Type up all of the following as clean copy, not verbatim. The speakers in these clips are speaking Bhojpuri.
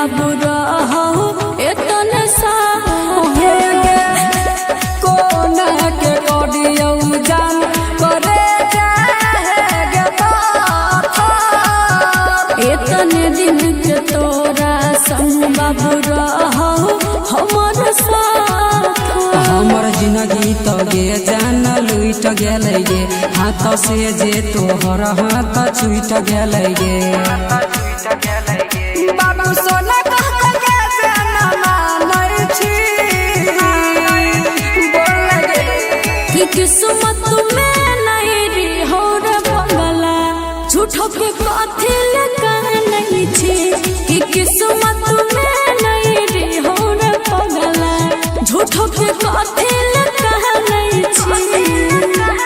बाबू रहो एतने सा कोना के कडियौ जान करे जाएगे एतने दिन के तोरा संग बाबू रहो हमर साथ हमर जिंदगी तो गे जान लुट गेलै गे हाथ से जे तोहर हाथ छूट गेलै गे बाबू सोना कह के जान मानै छी बोल गे कि किस्मत में नहीं री हो रे पगला झूठो के कथी लगा नहीं छी कि किस्मत में नहीं री हो रे पगला झूठो के कथी लगा नहीं छी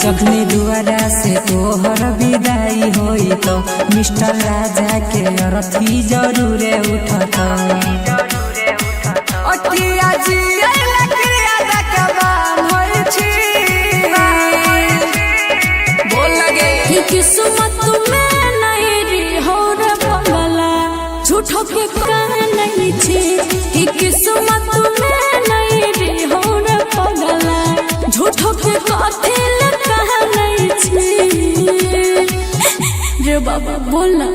जखनी दुआरा से तोहर विदाई होई तो मिस्टर राजा के अरथी जरूरे उठत अटिया जी लकड़िया दकबान होई छी बोल लगे कि किस्मत में नहीं री हो रे पगला झूठो के कह नहीं छी कि किस्मत में नहीं री हो रे पगला झूठो के कथी रे बाबा बोलना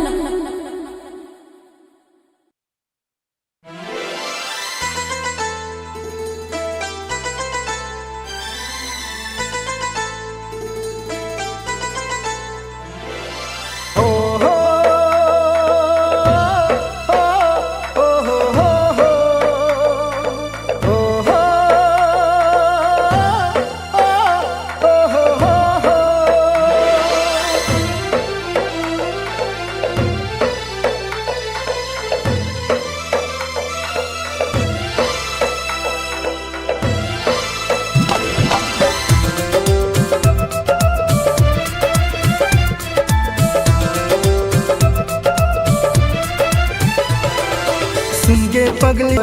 पगली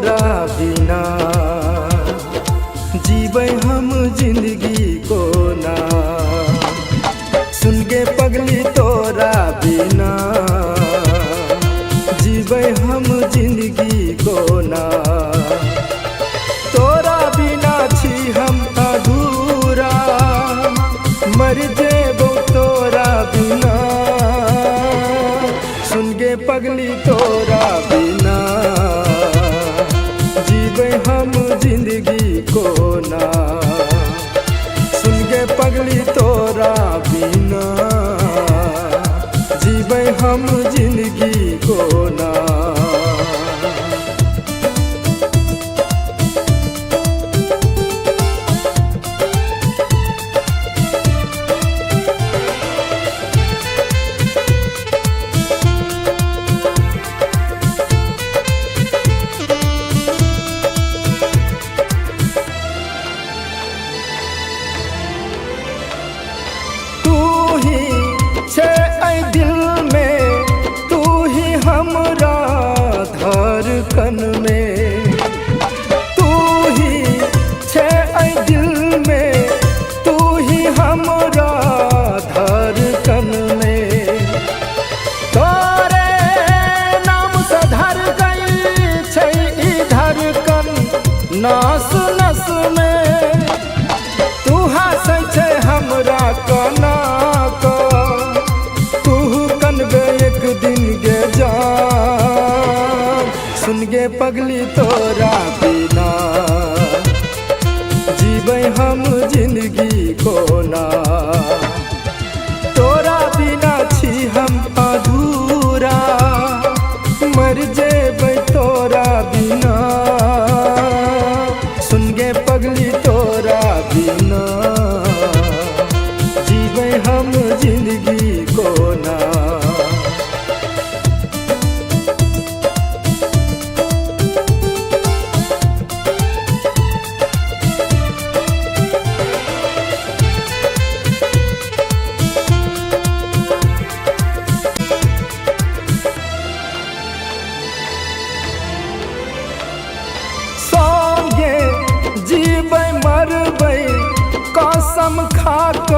बिना जीवे हम जिंदगी को ना सुन के पगली तोरा बिना जीवे हम जिंदगी को ना तोरा बिना छी हम अधूरा मर जेबो तोरा बिना सुन के पगली तोरा बिना हम जिंदगी को ना सुन के पगली तोरा बिना जीवे हम जिंदगी को ना धड़कन में तू ही छे ऐ दिल में तू ही हमरा धड़कन में तोरे नाम से धर गई छे ई धड़कन नस नस में तू हंसै छे हमरा कना को तू कनबे एक दिन गे जा सुन गे पगली तोरा बिना जीवे हम जिंदगी को ना तोरा बिना छी हम अधूरा बिना जीवे हम जिंदगी को ना। संगे जीबै मरबै कसम खाक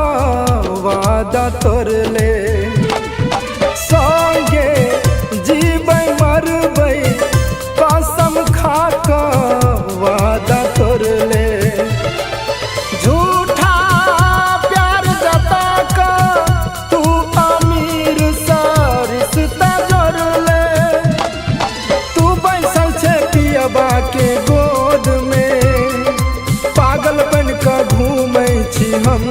वादा तोड़ले। संगे जीबै मरबै कसम खाक वादा तोड़ले। झूठा प्यार जता का तू अमीर सा रिश्ता जोड़ले। तू बैसल छे पियबा के गोद में पागल बन के घूमै छी हम।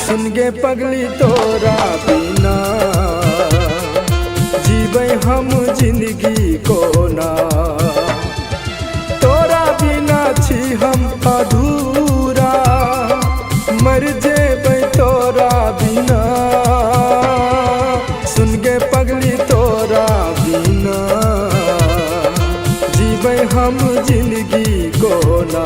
सुन गे पगली तोरा बिना जीबै हम जिंदगी को ना। तोरा बिना छी हम अधूरा मर जेबै तोरा बिना। सुन गे पगली तोरा बिना जीबै हम जिंदगी को ना।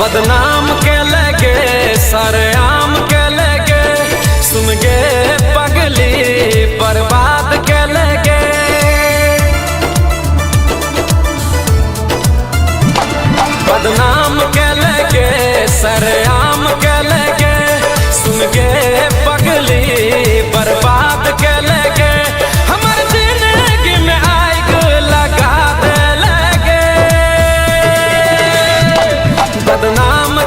बदनाम के लगे सरेआम के लगे सुन गे पगली बर्बाद के लगे। बदनाम के लगे सरेआम के लगे सुन गे पगली बर्बाद के लगे। हमर जिंदगी में आग लगा दे लगे। बदनाम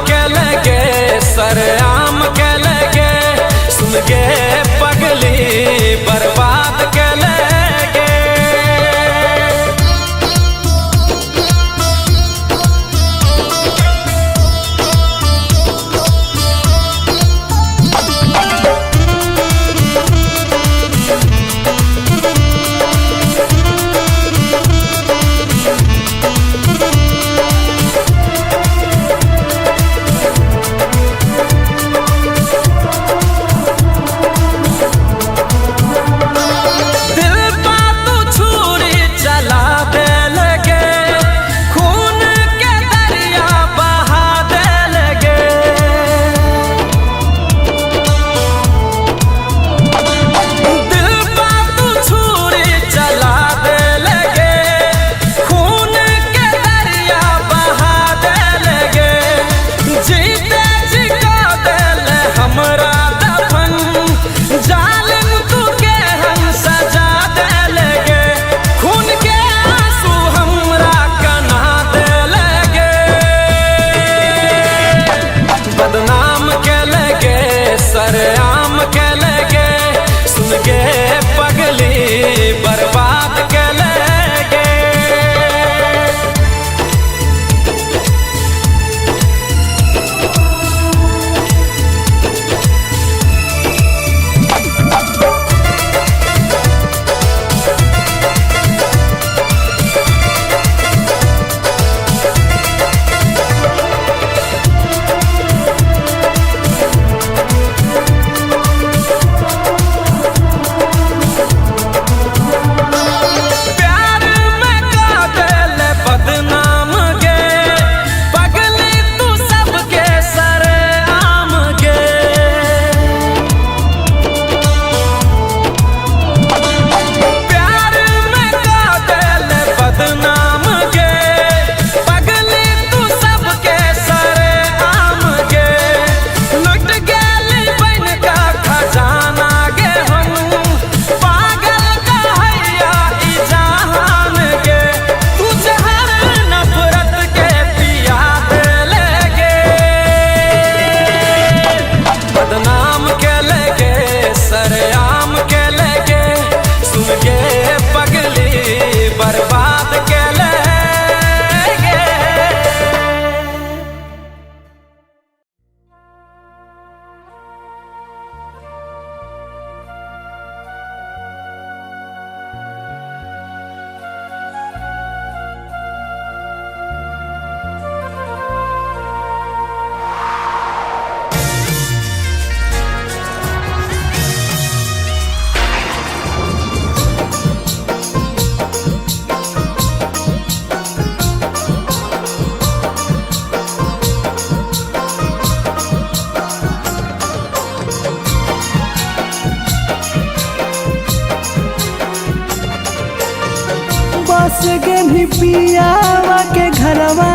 के भी पियावा के घरवा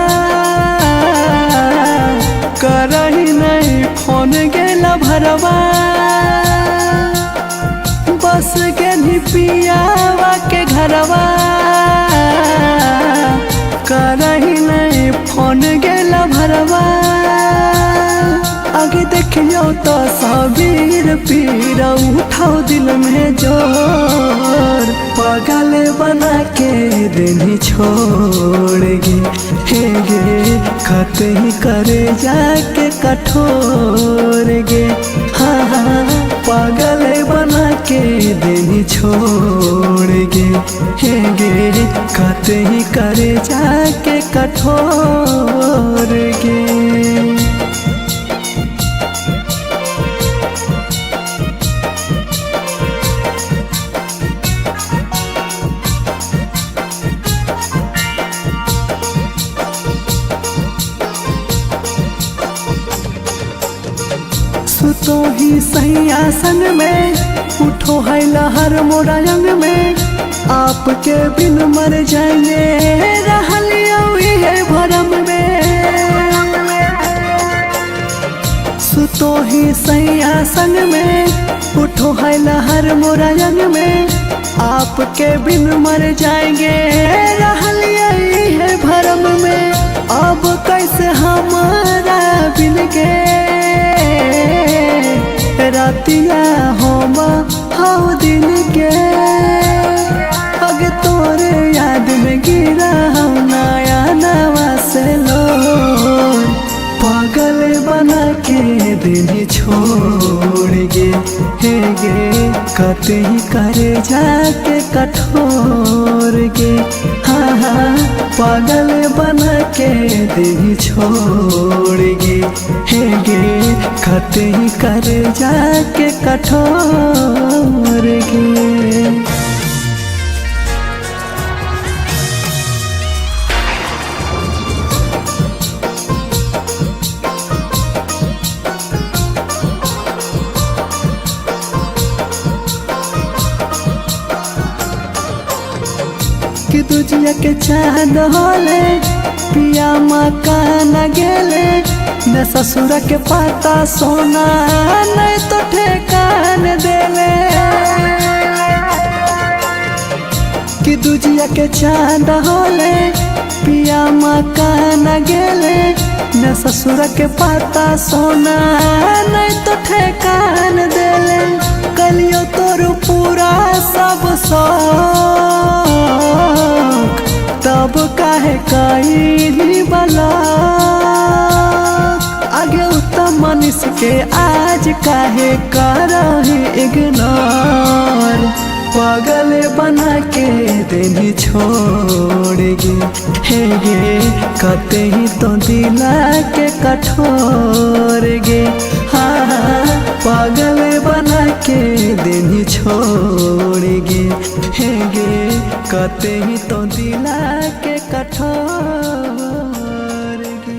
करही नहीं फोन गेला भरवा बस के भी पियावा के घरवा करही नहीं फोन गेला भरवा आगे देखियो तो सबीर पीर उठाओ दिल में जोर पागल बना के देनी छोड़ेगी हे गे खत ही करे जाके कठोर गे हाँ हाँ पागल बना के देनी छोड़ेगी हे गे खत ही करे जाके कठोर गे। सुतो ही सही आसन में उठो है लहर मोरा रंग में आपके बिन मर जाएंगे रहलियो है भरम में सुतो ही सही आसन में उठो है लहर मोरा रंग में आपके बिन मर जाएंगे रहलियो है भरम में अब कैसे हमारा बिन के रातिया हम हाउ दिन के अगे तोरे याद में गिरा हम नया नवा से लो पागल बना के दिन छोड़ गे हे गे कते ही करे जाके कठोर गे हाँ हाँ पागल बना के दिन छोड़ गे हे गे कते ही करे जाके कठोर गे। कि तुझिया के चाँद होले पिया मकान गेले न ससुर के पाता सोना नहीं तो ठेकान देले कि तुझिया के चाँद होले पिया मकान गेले न ससुर के पाता सोना नहीं तो ठेकान देले कलियो तोर पूरा सब तब काहे कहीं बला आगे उत्तम मनुष्य के आज काहे करही इग्नोर पागल बना के देनी छोड़ेगी हे गे कते ही तो दिला के कठोर गे हाँ पागल बना के देनी छोड़ेगी हे गे कते ही तो दिला के कठोर गे।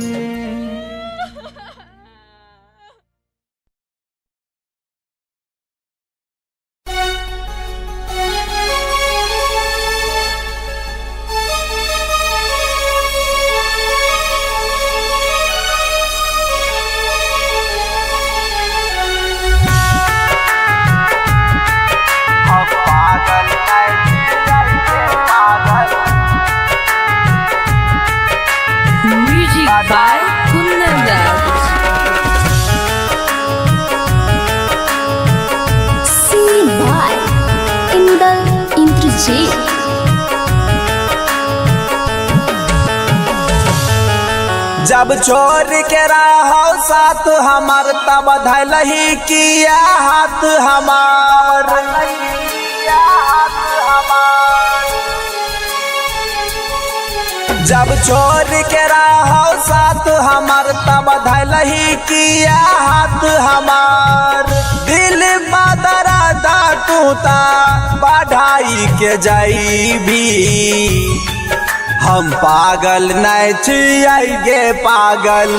by Kundan Das. Singing by Indal Indrajit. जब छोड़ के रहो साथ हमार तब धैलही किया हाथ हमार जब छोड़ के रहो साथ हमार तब धैलही किया हाथ हमार दिल बादरा दा टूटा बढ़ाई के जाई भी हम पागल नहीं छियाइगे पागल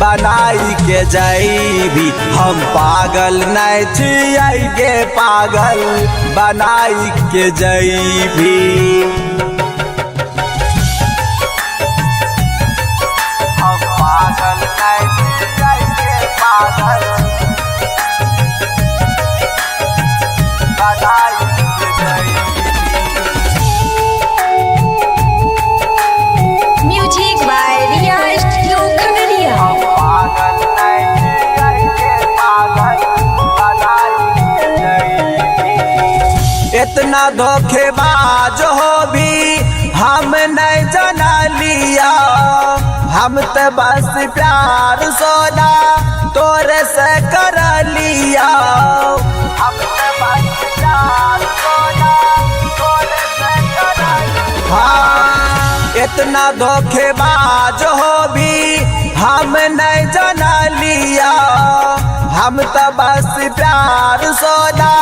बनाई के जाइबी हम पागल नहीं छियाइगे पागल बनाई के जाइबी इतना धोखेबाज हो भी हम नहीं जना लिया। हम तो बस प्यार सोना तोरे से कर लिया। हम तो बस प्यार सोना तोरे से कर लिया। हाँ, इतना धोखेबाज हो भी हम नहीं जना लिया। हम तो बस प्यार सोना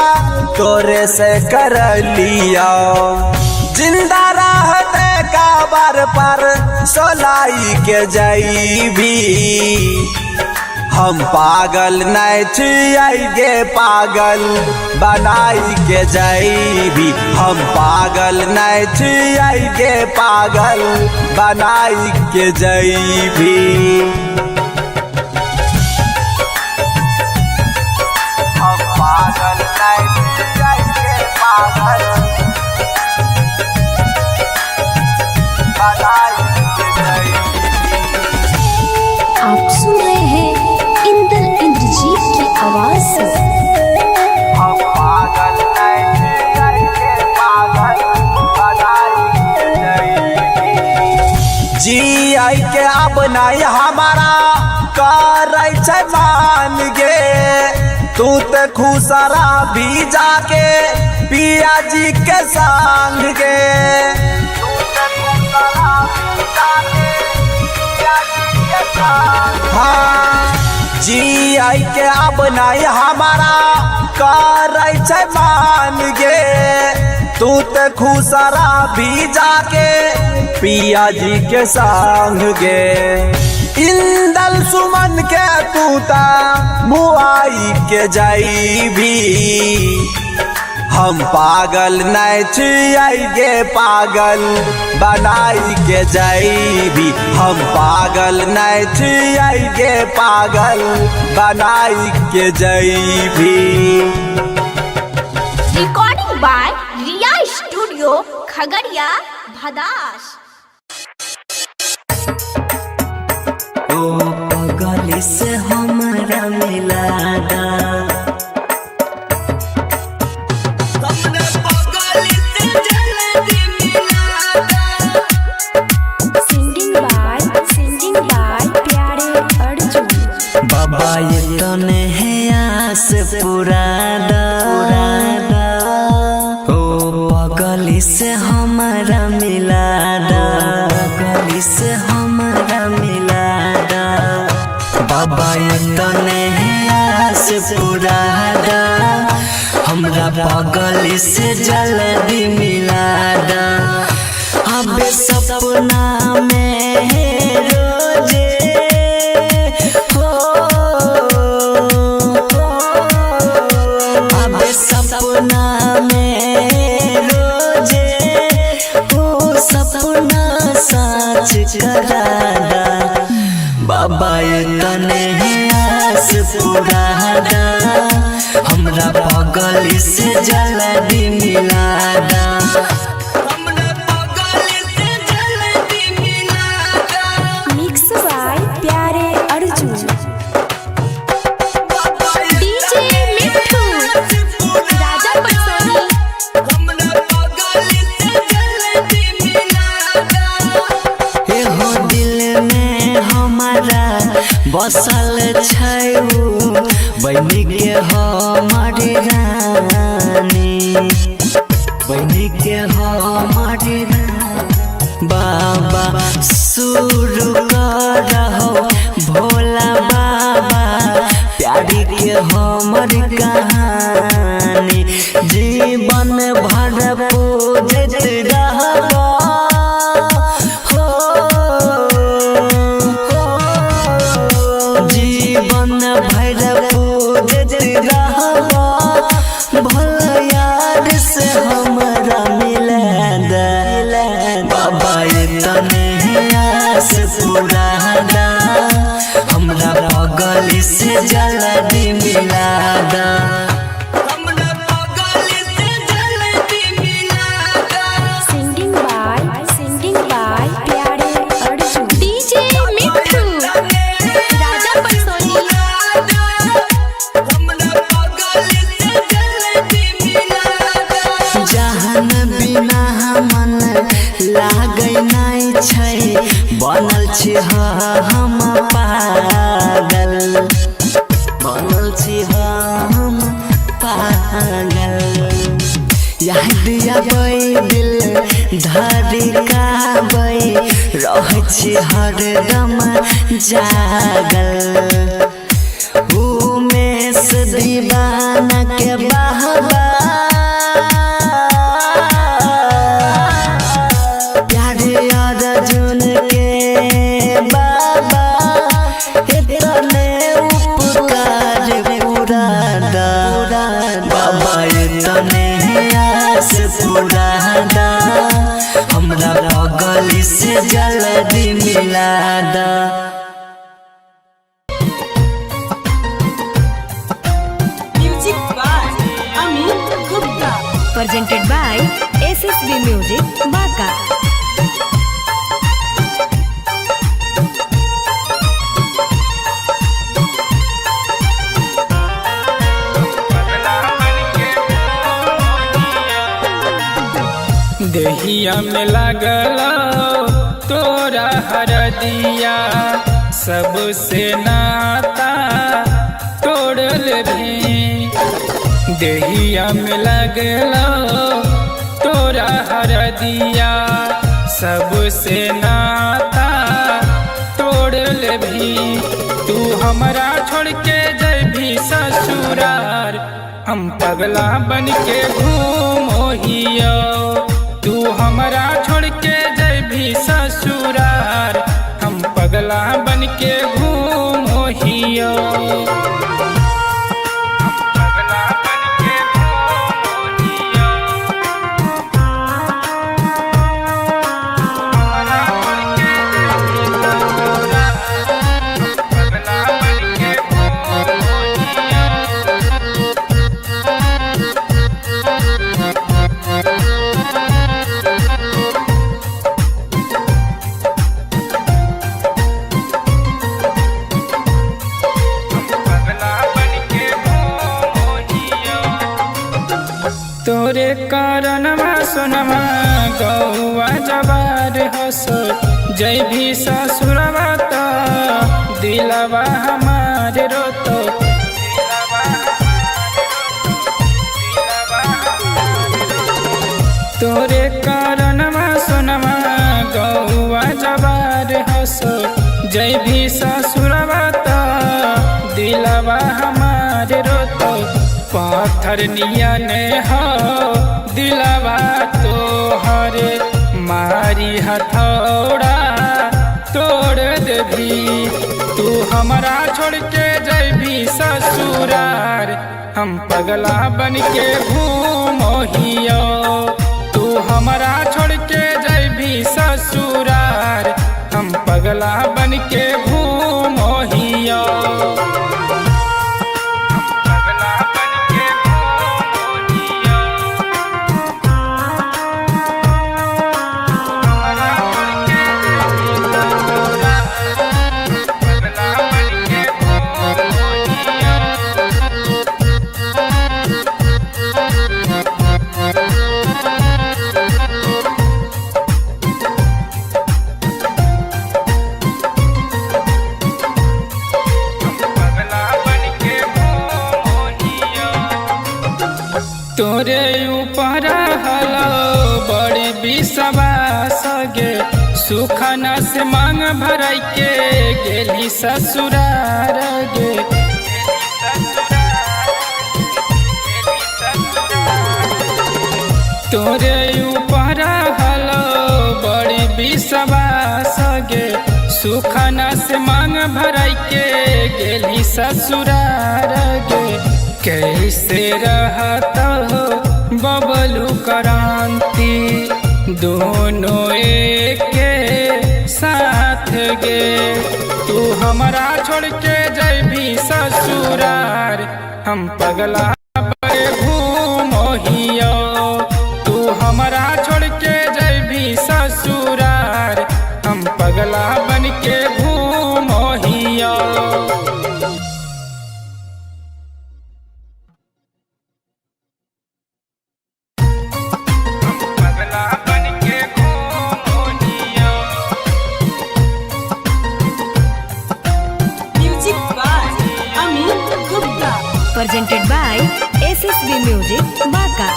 तोरे से कर लिया। जिंदा रहते काबर पर सोलाई के जईबी। हम पागल नहीं छिए पागल बनाई के जईबी। हम पागल नहीं छिए पागल बनाई के जईबी। हम पागल नहीं छिए पागल आप सुन रहे हैं इंद्रजीत की आवाज से। हम पागल नहीं छिए पागल बनाई के जईबी। जी आई के अब नहीं हमारा करे छै मान गे। तू ते खुसरा भी जाके पिया जी के संग गे। हाँ, जी आई के अब नहीं हमारा करे छै मान गे। तू ते खुसरा भी जाके पिया जी के संग गे। इंदल सुमन के तूता मुआई के जईबी। हम पागल नहीं छिए पागल बनाई के जईबी। हम पागल नहीं छिए पागल बनाई के जईबी। Recording by Riya studio Khagaria Bhadas. ओ पगली से हमारा मिलादा। सेंडिंग बाय प्यारे अर्जुन। बाबा ये तने है आस पुरादा। ओ पगली से हमारा मिलादा। पगली से हमारा मिलादा। बाबा ये तने है आस पुरादा। हमरा पगली से जल्दी मिलादा। अब सपना में रोजे हो। अब सपना में रोजे हो। सपना सच करादा। बाबा ये तने आस पुरादा। हमरा पगली से जल्दी मिलादा। मिक्स बाय प्यारे अर्जुन। डीजे मिट्ठू राजा पटसोनी। एहो दिल में हमारा बसल छै बनी के हमारी रानी। बनी के हमारी रानी। बाबा शुरू करहो भोला बाबा प्यारी के हमर कहानी। जीवन भर पूजत रहबा हो। जीवन भर पूजत रहबा। भला यार से हमरा मिलादा। बाबा ये तने आस पुरादा। हमरा पगली से जल्दी मिला। हम पागल बनल छी हम पागल याद आबै दिल धड़काबै रहै छी हरदम जागल उमेश दीवाना के बहबा प्यारे अर्जुन के बाबा इतने उपकार पूरा दा बाबा इतने आस पूरा दा हमरा बगल से जल्दी मिला दा। Presented by SSB Music, Baka. देहिया में लगल तोरा हरदिया सबसे नाता तोड़ल भी देहिया में लगल तोरा हरदिया सबसे नाता तोड़ल भी तू हमरा छोड़ के जैभी ससुरार हम पगला बन के घूमोहियो तू हमरा छोड़ के जैभी ससुरार हम पगला बन के घूमोहियो तोरे कारणवा सोनमा गौवा जवार हसो जय भी ससुरवा तो दिलवा हमारे रोतो तोरे कारणवा सोनमा गौवा जवार हसो जय भी ससुरवा तो दिलवा हमारे रोतो पाथर नियन हो दिलवा तोहरे मारी हथौड़ा तोड़ देभी तू हमरा छोड़ के जैभी ससुरार हम पगला बन के घूमोहियो तू हमरा छोड़ के जैभी ससुरार हम पगला बन के घूमोहियो तोरे ऊपर हलो बड़ी विश्वास गे सुखना से मांग भराई के गेली ससुरार गे तोरे ऊपर हलो बड़ी विश्वास गे सुखना से मांग भराई के गेली ससुरार गे कैसे रहता हो बबलू क्रांति दोनों एक के साथ गे तू हमरा छोड़ के जैभी ससुरार हम पगला बड़े घूमोहियो तू हमरा छोड़ के जैभी ससुरार हम पगला बन के घूमोहियो presented by SSB Music Baka.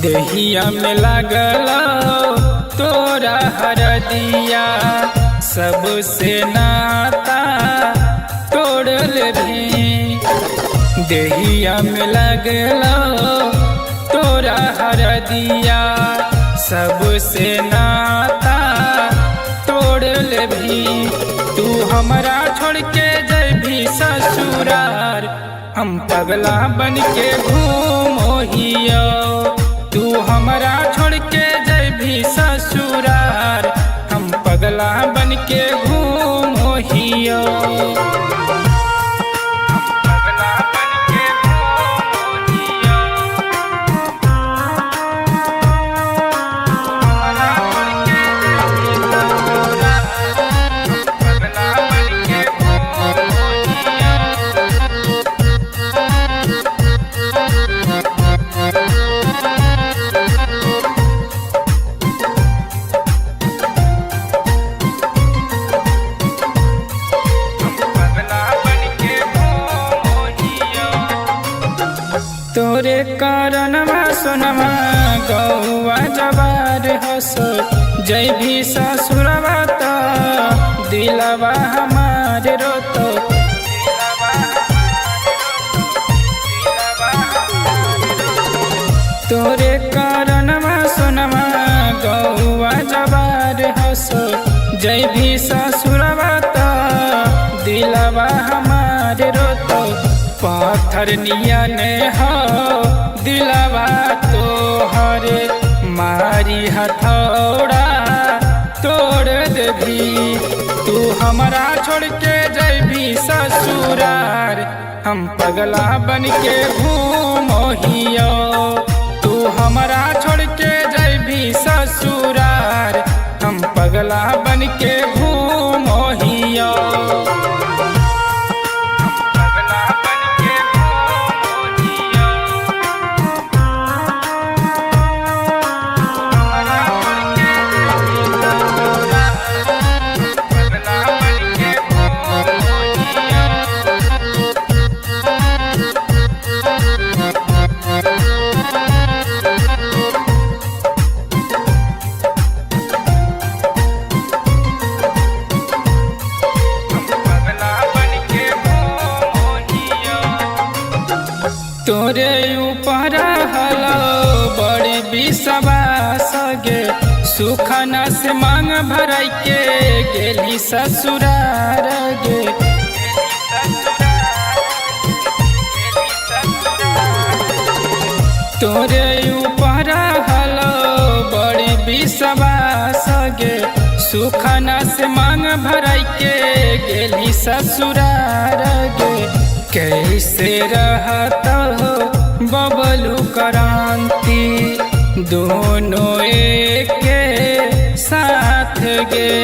देहिया में लागल तोरा हरदिया सबसे नाता तोड़ल भी। देहिया में लागल तोरा हरदिया सबसे नाता तोड़ल भी। तू हमरा छोड़ के जैभी ससुरार हम पगला बन के घूमोहियो। तू हमरा छोड़ के जैभी ससुरार हम पगला बन के घूमोहियो। तोरे कारणवा सोनमा गौवा जवार हसो जय भी ससुरवा तो दिलवा हमारे रोतो। तोरे कारणवा सोनमा गौवा जवार हसो जय भी ससुरवा तो दिलवा हमारे रोतो। पाथर नियन हो दिलवा तोहरे मारी हथौड़ा तोड़ देभी। तू हमरा छोड़ के जैभी ससुरार हम पगला बन के घूमोहियो। तू हमरा छोड़ के जैभी ससुरार हम पगला बन के घूमोहियो। तोरे ऊपर हलो बड़ी विश्वास गे सुखना से मांग भराई के गेली ससुरार गे। तोरे ऊपर हलो बड़ी विश्वास गे सुखना से मांग भराई के गेली ससुरार गे। कैसे रहता हो बबलू क्रांति दोनों एक साथ गे।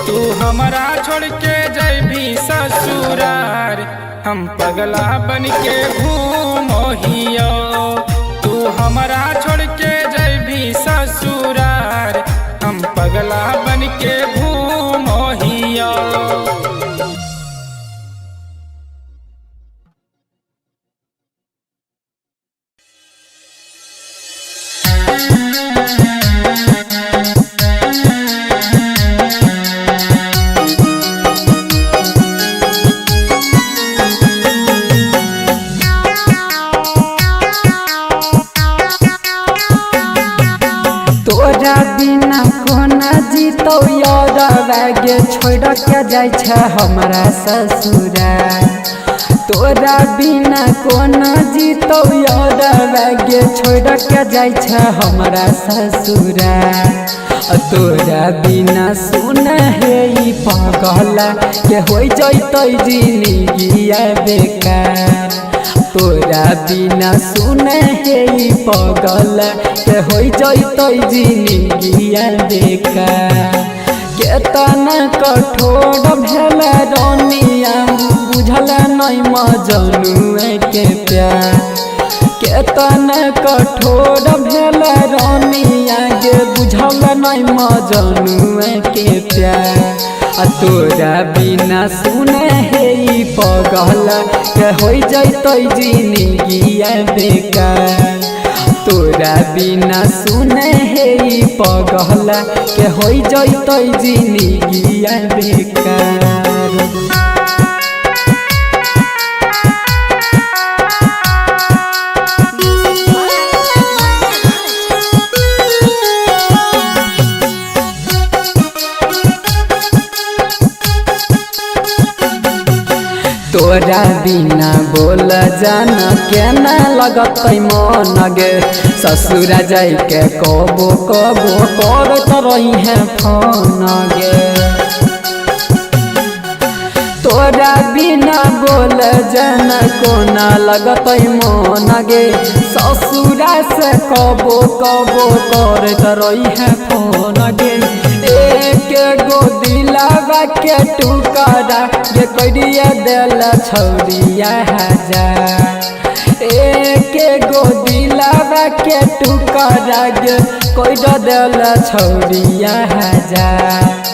तू हमरा छोड़ के जैभी ससुरार हम पगला बन के घूमोहियो। तू हमरा छोड़ के जैभी ससुरार हम पगला बन के घूमोहियो। तोरा बिना कोना जीतो यार बैगे छोड़ के जाय छ हमरा ससुराल। तोरा बिना कोना जीतो यार बैगे छोड़ के जाय छ हमरा ससुराल। तोरा बिना सुन हे ई पागला के हो जैतै जिंदगी बेकार। तोरा बिना सुन हे ई पागला के हो जैतै जिंदगी बेकार। केतना कठोर भेल रानिया बुझल नहीं मजनुए के प्यार। केतन कठोर भेल रानिया गे बुझल नहीं मजनुआ के प्यार तोरा बिना सुने हे ई पगल के हो जैतै जिंदगिया बेकार तोरा बिना सुने हे ई पगल के हो जैतै जिंदगिया बेकार तोरा बिना बोल जाना केना लगत मन गे ससुरा जाय के कबो कबो करत रही है फोन गे तोरा बिना बोल जाना कोना लगत मन गे ससुरा से कबो कबो करत रही है फोन गे एक गो दिलावा के टुकड़ा ये करिया दिल छौरिया हजार एक गो दिलावा के टुकड़ा ये कोई दिल छौरिया हजार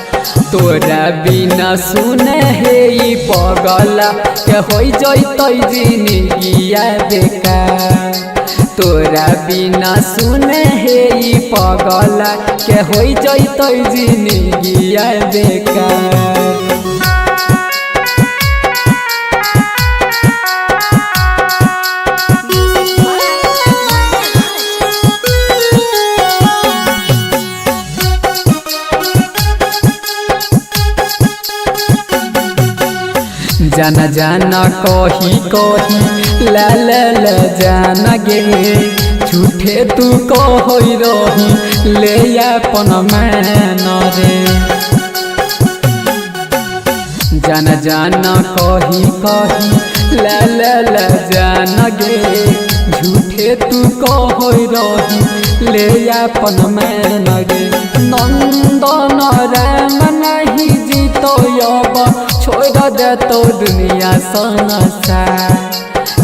तोरा बिना सुने हे ई पगला के हो जैतै जिंदगिया बेकार तोरा बिना सुने हे ई पगला के हो जैतै जिंदगिया बेकार जाना जाना कही कही ला ला ला जाना गे झूठे तू कही रही ले अपन मैन रे जाना जाना कही कही ला ला ला जाना गे झूठे तू कही रही ले अपन मैन गे नंदन राम नहीं जीतो अब छोड़ दे तो दुनिया संसार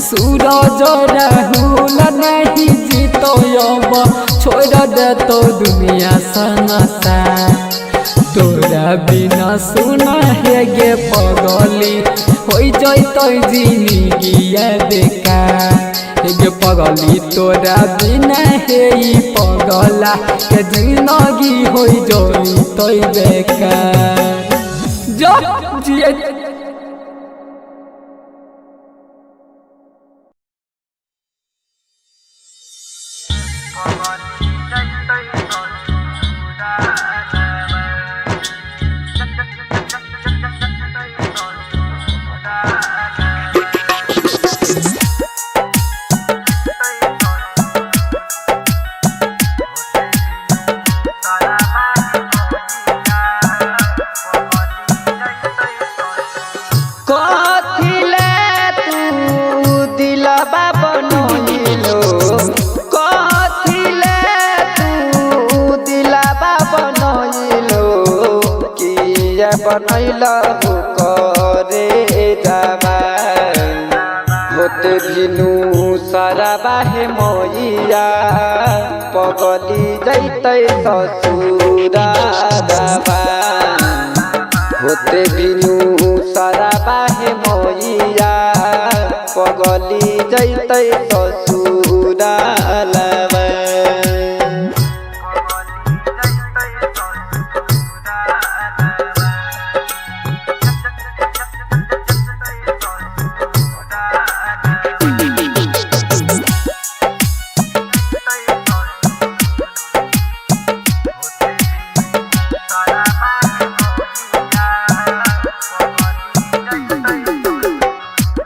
सूरज राहुल नहीं जीतो अब छोड़ दे तो दुनिया संसार तोरा बिना सुना है गे पगली हो जैतै जिंदगिया बेकार गे पगली तोरा बिना है ई पगला के जिंदगी हो जैतै बेकार जो जिए बनैला हो करे जवान होते दिनु सारा बाहे मैया पगली जैतै ससुरा जवान होते दिनु सारा बाहे मैया पगली जैतै ससुरा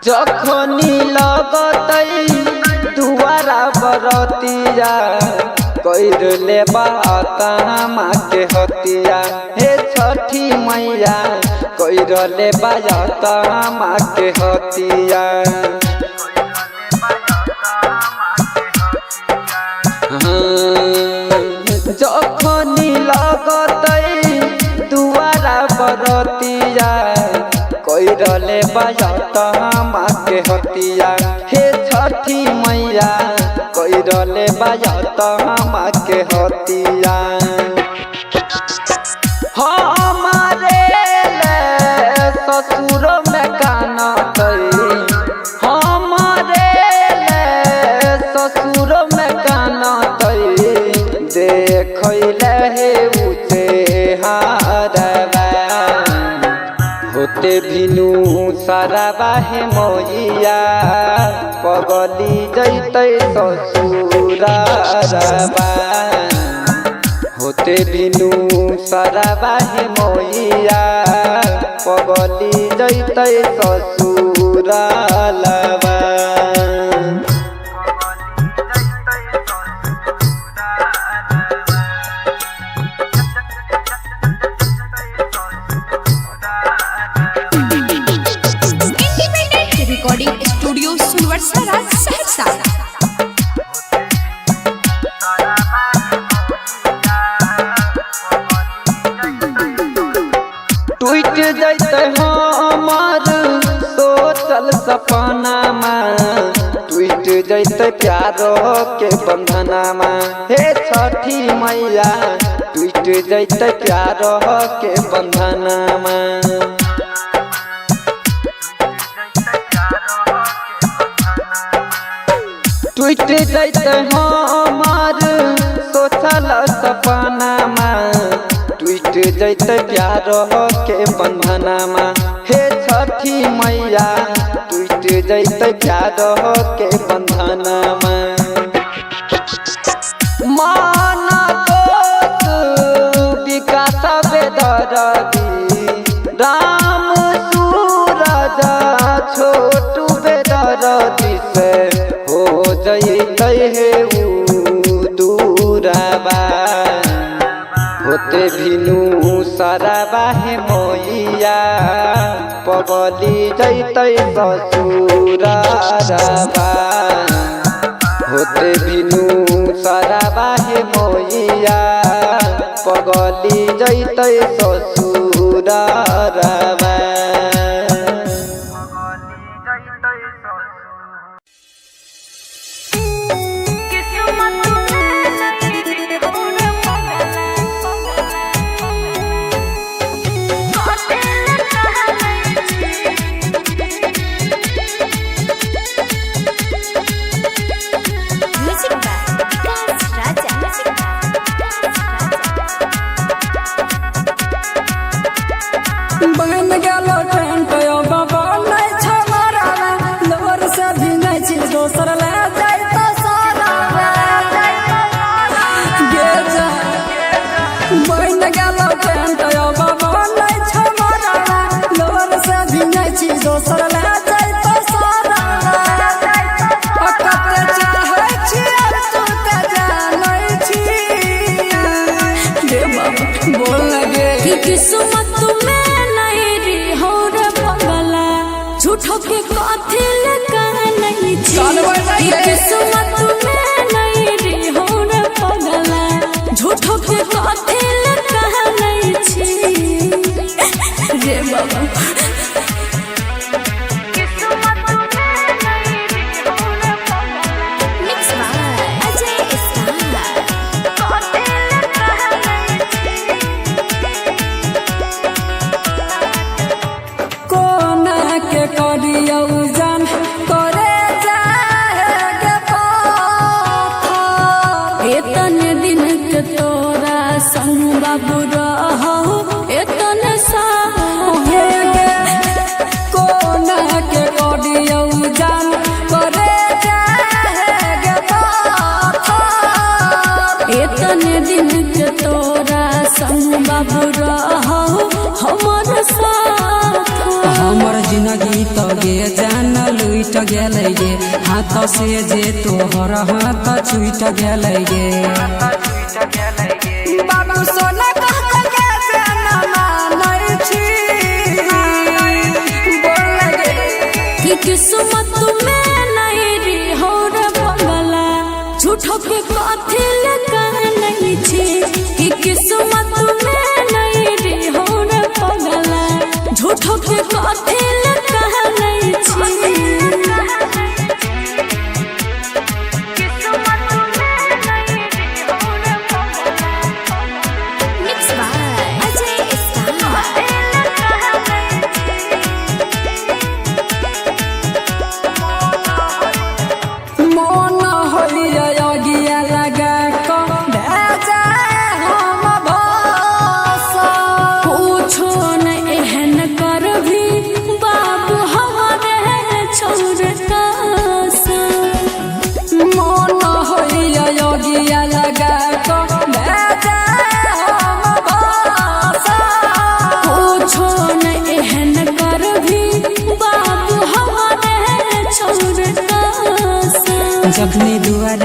जखनी लगतै दुआरा बरतिया कैरले बाता माके हतिया हे छठी मैया कैरले बाता माके हतिया जखनी लगतै दुआरा बरतिया कैरले बाता माके हतिया हे छठी मैया कैरले बायत हम के हतिया हमारे ससुर में कानत हमारे ससुर में कानत देखले हे उते हारवा होते भिनु साराबा हे मैया पगली जैते ससुरारबा होते भिनु साराबा हे मैया पगली जैते ससुरालबा रिकॉर्डिंग स्टूडियो सुनवरसारा सहरसा। टूट जैते हमार सोचल सपना टूट जैते प्यारो के बंधना हे छठी मैया टूट जैते प्यारो के बंधना टूट जैते हमार सोचल सपना टूट जैते प्यार के बंधना हे छठी मैया टूट जैते प्यार के बंधना माना दोस्त विकास बेदरदी राम सूरज छोटू बेदरदी से हो जैते हे दूराबा होते भिनु साराबा हे मैया पगली जैते ससुरारबा होते भिनु साराबा हे मैया पगली जैते ससुरारबा। बन गेलो टेंट यो बाबा नहीं छमारा लोर से भी नहीं छी दोसर ले जाई तो सारा गे जा बन गेलो टेंट यो बाबा नहीं छमारा लोर से भी नहीं छी दोसर ले जाई तो सारा अकते चाहे छी तू ते जानै छी गे बाबा बोल लगे कि किस्मत में झूठो के कथी लगा नहीं छी किस्मत में नहीं रे हो रे पगला झूठो के कथी लगा नहीं छी रे बाबा किस्मत में नहीं रे हो रे पगला मिक्स बाय अजय इस्तार कथी लगा नहीं छी कोना के करियौ जान करे जाएगे पाथा एतने दिन के तोरा संग बाबू रहौ एतने साहे गे कोना के करियौ जान करे जाएगे पाथा एतने दिन के तोरा संग बाबू रहौ हमर साथ हमर जिंदगी तो गे जान लुट गेलै गे हाथ से जे तोहर हाथ छूट गेलै गे बाबू सोना कह के जान मानै छी बोल लगे कि किस्मत में नहीं रे हो रे पगला झूठो के कथी लगा नहीं छी कि किस्मत में नहीं रे हो रे पगला झूठो के कथी लगा नहीं छी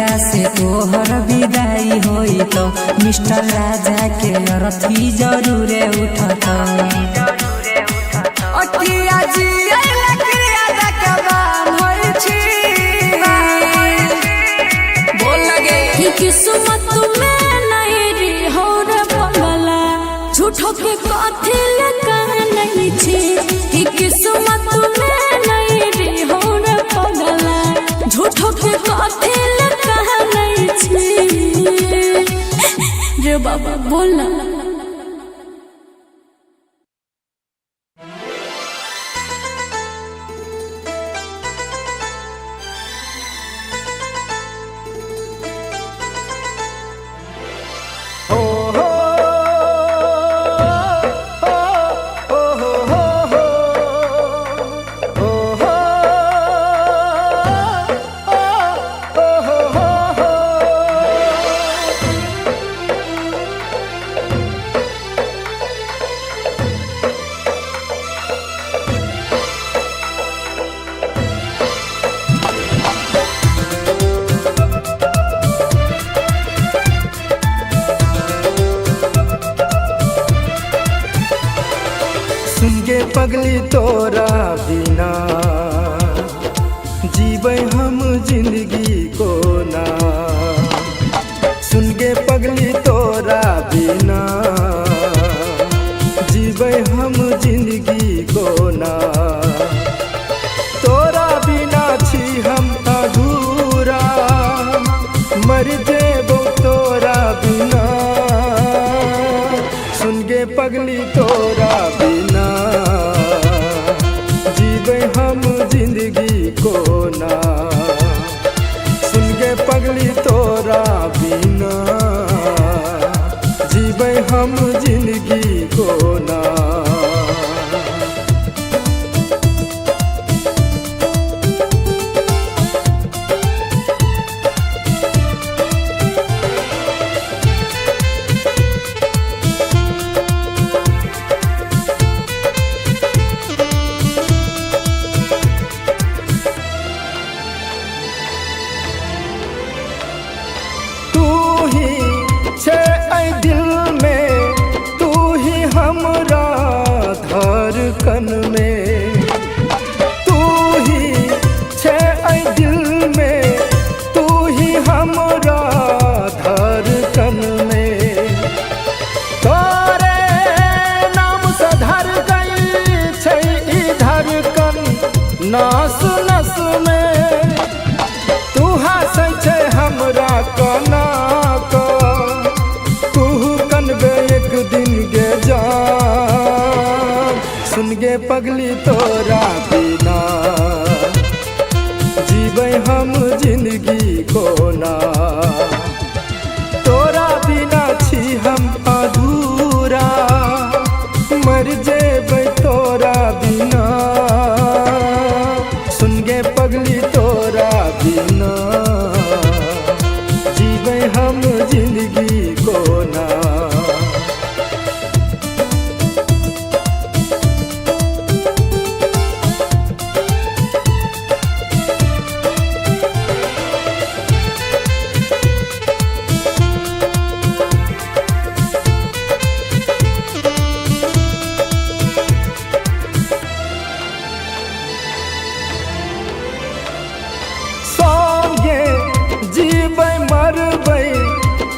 हमरा से तोहर विदाई होई तो मिस्टर राजा के अरथी जरूरे उठत अटिया जी आइला क्रिया के बान होई छी बोल लगे कि किस्मत में नहीं री हो रे पगला झूठो के कथी ले कह नहीं छी कि किस्मत में नहीं री हो रे पगला झूठो के कथी ले कह नहीं छी रे बाबा बोलना पगली तोरा बिना जीवे हम जिंदगी को ना सुन के पगली तोरा बिना जीवे हम जिंदगी को ना तोरा बिना छी हम अधूरा मर जेबो तोरा बिना सुन के पगली तोरा बिना हम जिंदगी को ना सुन के पगली तोरा बिना जीवे हम जिंदगी को ना धड़कन में तू ही छे ऐ दिल में तू ही हमरा धड़कन में तोरे नाम से धर गई छे ई धड़कन नस नस में तू हंसै छे हमरा कना को तू कनबे एक दिन गे जा सुन गे पगली तोरा बिना जीवे हम जिंदगी को ना तोरा बिना छी हम अधूरा मर जेबै तोरा बिना सुन गे पगली तोरा बिना जीवे हम जिंदगी को ना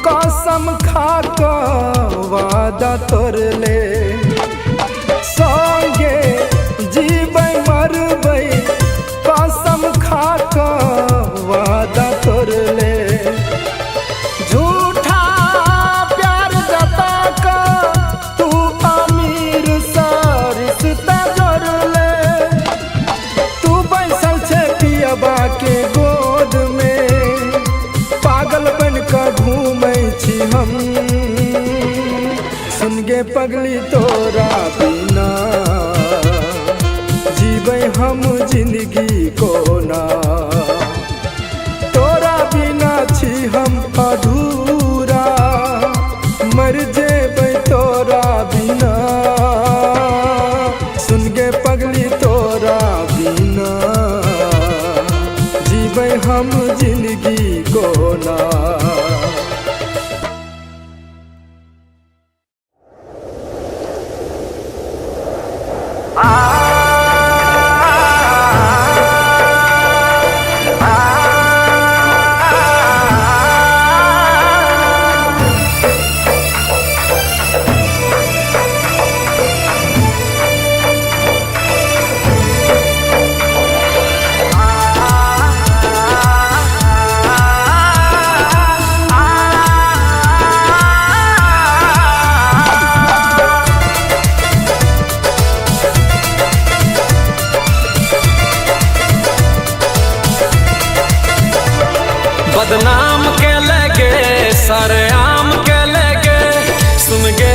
कसम खा कर वादा तोड़ ले संगे जीबै मरबै कसम खा कर वादा तोड़ ले झूठा प्यार जता कर तू अमीर सा रिश्ता जोड़ ले तू बैसल छे पियबा के गोद में पागल बन कर घूमै छी हम सुन गे पगली तोरा बिना जीवे हम जिंदगी को ना तोरा बिना छी हम अधूरा मर जेबै तोरा बिना सुन गे पगली तोरा बिना जीवे हम जिंदगी को ना ना। बदनाम के लगे सरेआम के लगे सुन गे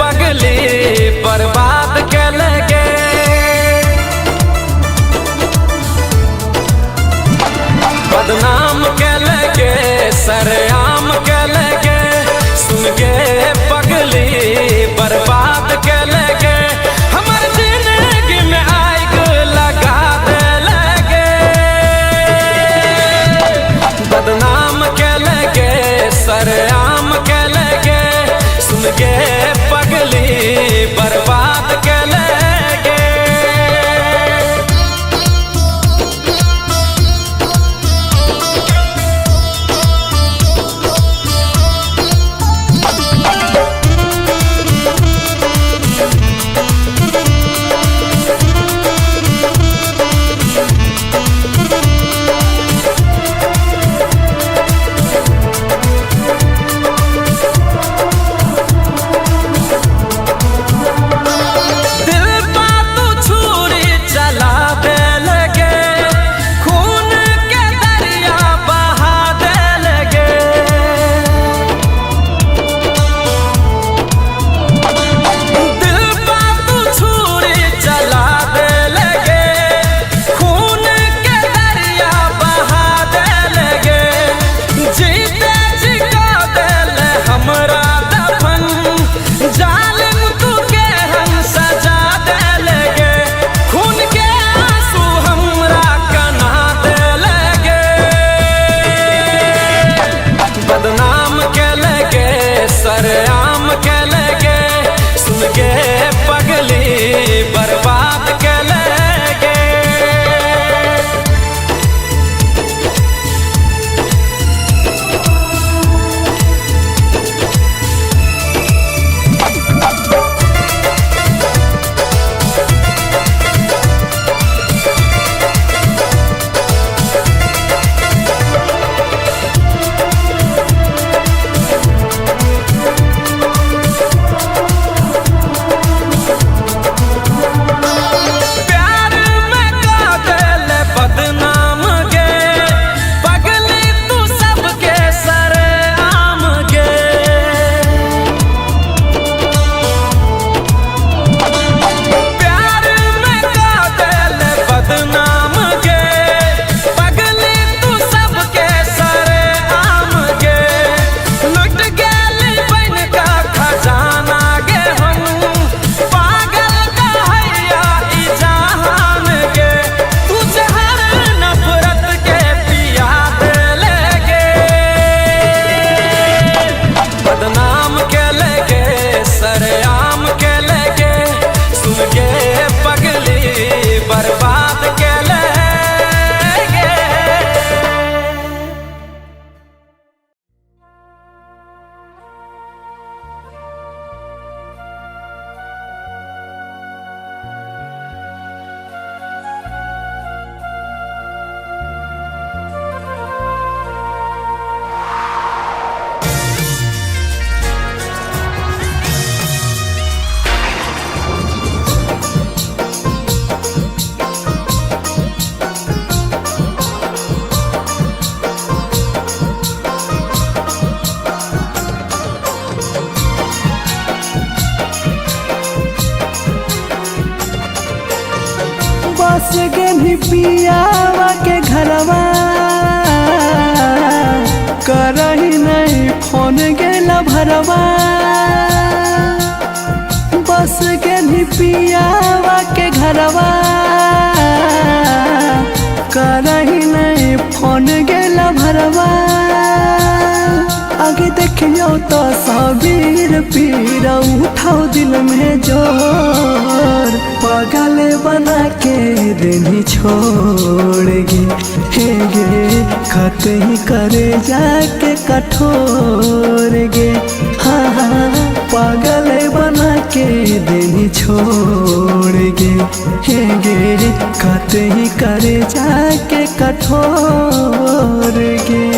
पगली बर्बाद के लगे। बदनाम के लगे सरेआम के लगे सुन गे पगली बर्बाद के लगे। हमार जिंदगी में आग लगा दे लगे। बदनाम के लगे सरेआम के लगे सुन गे पगली बर्बाद के लगे। बदनाम के लगे सरेआम के लगे सुन गे पगली बर्बाद के लगे। बस गेली पियावा के घरवा करही नहीं फोन गेला भरवा। बस गेली पियावा के घरवा करही नहीं फोन गेला भरवा। आगे देखियो तो सबीर पीर उठाओ दिल में जोर पागल बना के देनी छोड़ेगी हे गे खत ही करे जाके कठोर गे हाँ हाँ पागल बना के देनी छोड़ेगी हे गे खत ही करे जाके कठोर गे।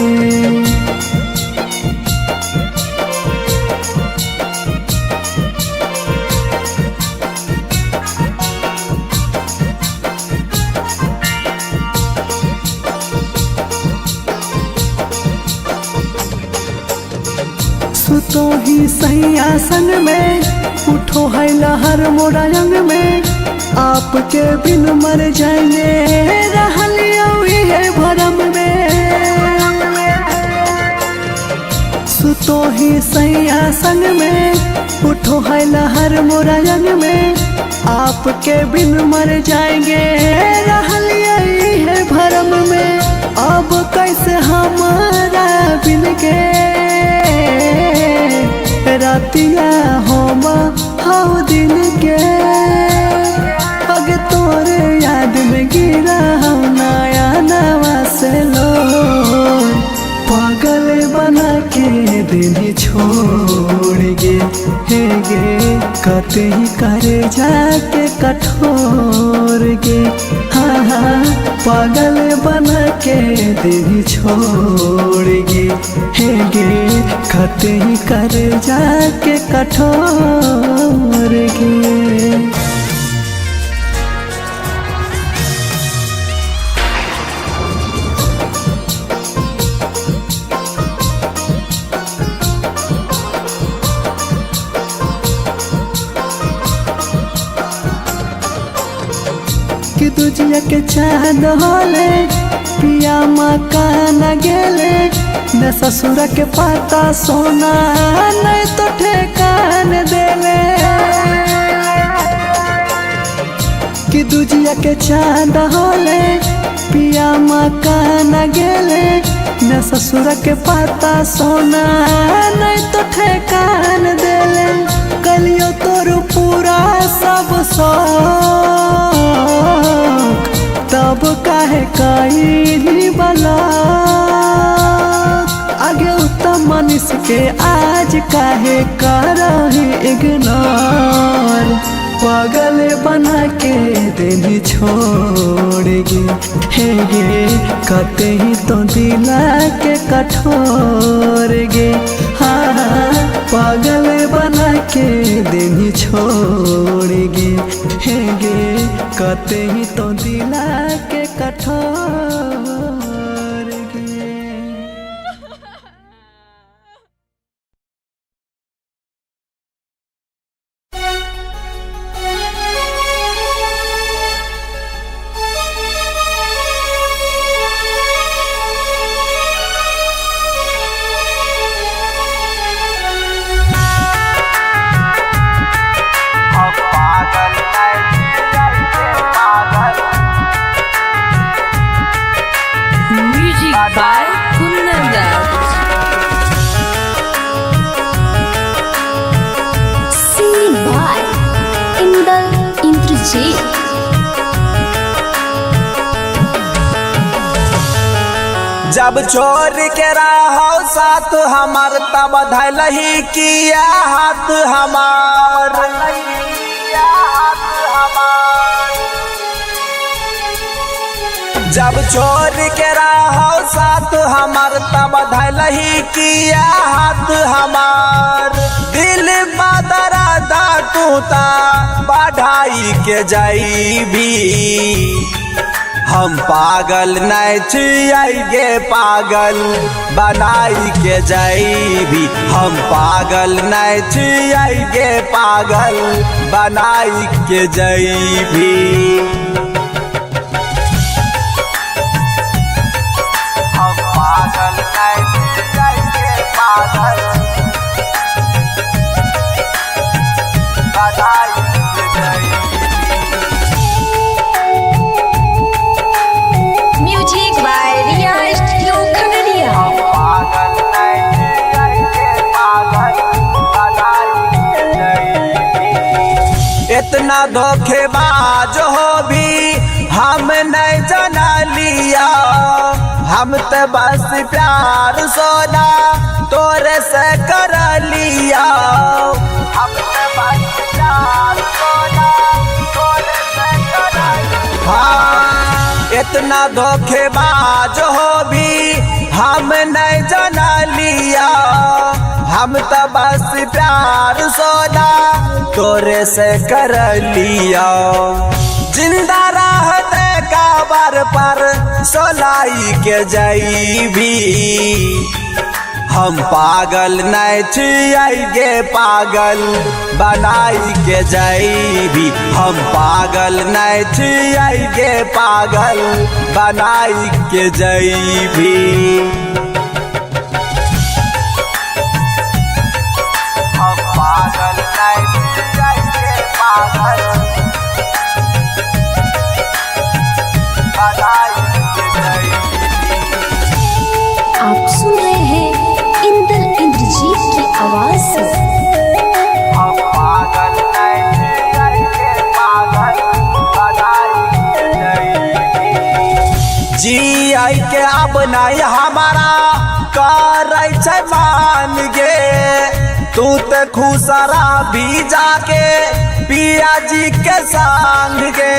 तो ही सैया संग में उठो है लहर मोरा अंग में आपके बिन मर जाएंगे रहलिया है भरम में सुतो ही सैया संग में उठो है लहर मोरा अंग में आपके बिन मर जाएंगे रहलिया है भरम में अब कैसे हमारा बिन के रातिया होमा हाउ दिन के अगे तोरे याद में गिरा हम नया नवा से लो पागल बना के दिन छोड़ गे हे गे कते ही करे जाके कठोर गे हाँ हाँ पागल बना के दिन छोड़ गे हे गे कते ही करे जाके कठोर गे। कि तुझिया के चांद होले पिया मकान गेले न ससुर के पाता सोना नहीं तो ठेकान देले कि तुझिया के चांद होले पिया मकान गेले न ससुर के पाता सोना नहीं तो ठेकान देले कलियो तोर पूरा सब तब काहे कईली बला आगे उत्तम मनुष्य के आज काहे करही इग्नोर पागल बना के देनी छोड़ेगी हे गे कते ही तो दिला के कठोर गे हाँ हाँ पागल बना के देनी छोड़ेगी हे गे कते ही तो दिला के कठोर गे। जब छोड़ के रहो साथ हमार तब धलही किया हाथ हमार जब छोड़ के रहो साथ हमार तब धलही किया हाथ हमार दिल बदरा दा टूटा बढ़ाई के जाई भी हम पागल नहीं छिए पागल बनाई के जाई भी हम पागल नहीं छिए पागल बनाई के जाई भी हम पागल नहीं छिए पागल बनाई के जाई music by Riya studio Khagaria. इतना धोखेबाज हो भी हम नहीं जना लिया। हम तो बस प्यार सोना तोरे से कर लिया। हम तो बस प्यार सोना तोरे से कर लिया। हाँ, इतना धोखेबाज हो भी हम नहीं जना लिया। हम तो बस प्यार सोना तोरे से कर लिया। जिंदा रहते काबर पर सोलाई के जईबी। हम पागल नहीं छियै गे पागल बनाई के जईबी। हम पागल नहीं छियै गे पागल बनाई के जईबी। आप सुन रहे हैं इंद्रजीत की आवाज से। जी आई के अब नहीं हमारा कर मान गे। तू तो खुसरा भी जाके पिया जी के संग गे।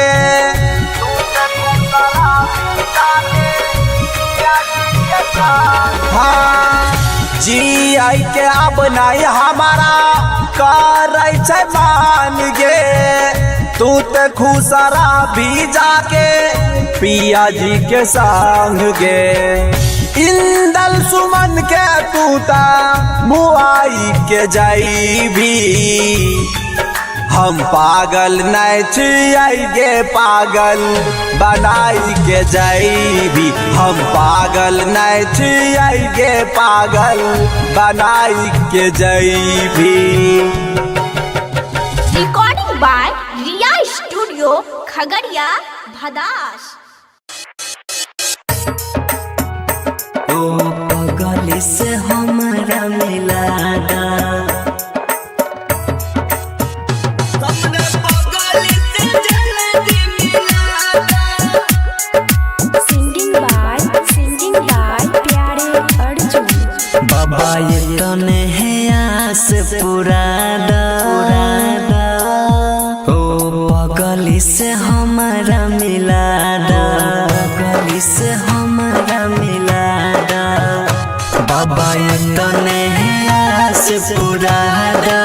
हाँ, जी आई के अब नहीं हमारा कर मान गे। तू तो खुसरा भी जाके पिया जी के संग गे। इंदल सुमन के तूता मुआई के जईबी। हम पागल नहीं छियै गे पागल बनाई के जईबी। हम पागल नहीं छियै गे पागल बनाई के जईबी। Recording by Riya studio Khagaria Bhadas. ओ पगल से हमारा मिलादा। सिंगिंग बाय प्यारे अर्जुन। बाबा ये तने है आस पुरादा। ओ पगल से हमारा मिलादा। पगल से हमारा मिलादा। बाबा ये तने है आस पुरादा।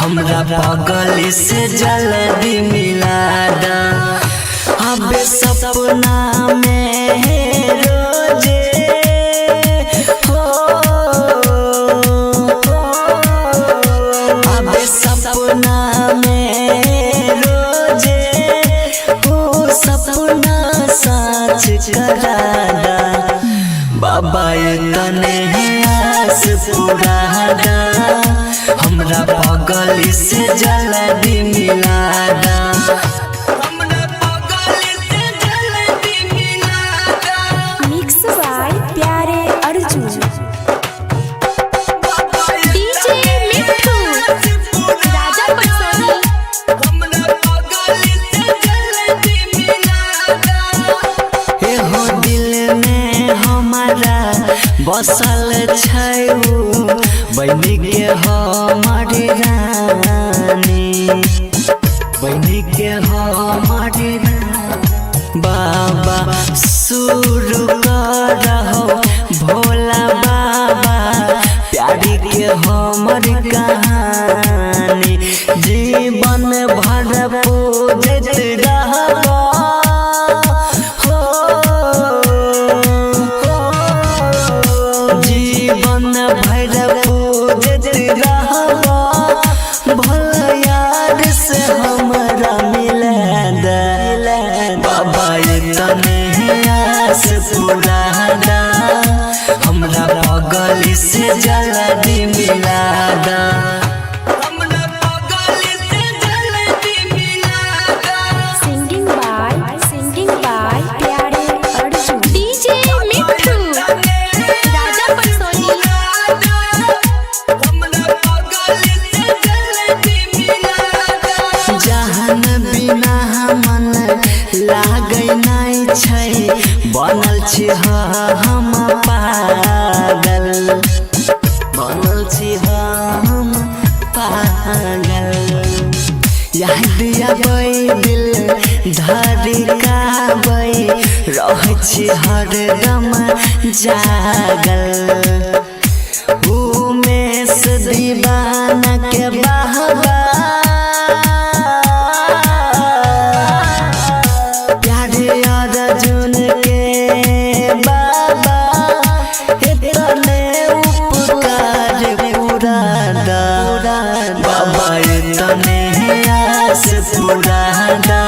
हमरा पगल से जल्दी मिलादा। अबे सपना में रोजे हो। अबे सपना में रोजे हो। सपना सच करादा। बाबा ये तने आस पुरादा। हमरा पगल से जल्दी मिलादा। मिक्स बाय प्यारे अर्जुन। डीजे मिट्ठू राजा पटसोनी। एहो दिल में हमारा बसल छै बनी के हमारी रानी। बनी के हमारी रानी। बाबा शुरू करहो भोला बाबा प्यारी के हमर कहानी। जीवन भर पूजत रहबा। जीवन भर पूजत रहबा। भला यार से हमरा मिलादा। बाबा ये तने आस पुरादा। हमरा पगल से जल्दी मिलादा। सिंगिंग बाय प्यारे अर्जुन। डीजे मिट्ठू राजा पटसोनी। जहाँ छी हम पागल, बनल छी हम पागल। याद आबै दिल धड़काबै, रहै छी हरदम जागल। उमेश दीवाना के बहबा, प्यारे अर्जुन के बाबा, इतने उपकार पूरा दा बाबा, इतने आस पूरा दा,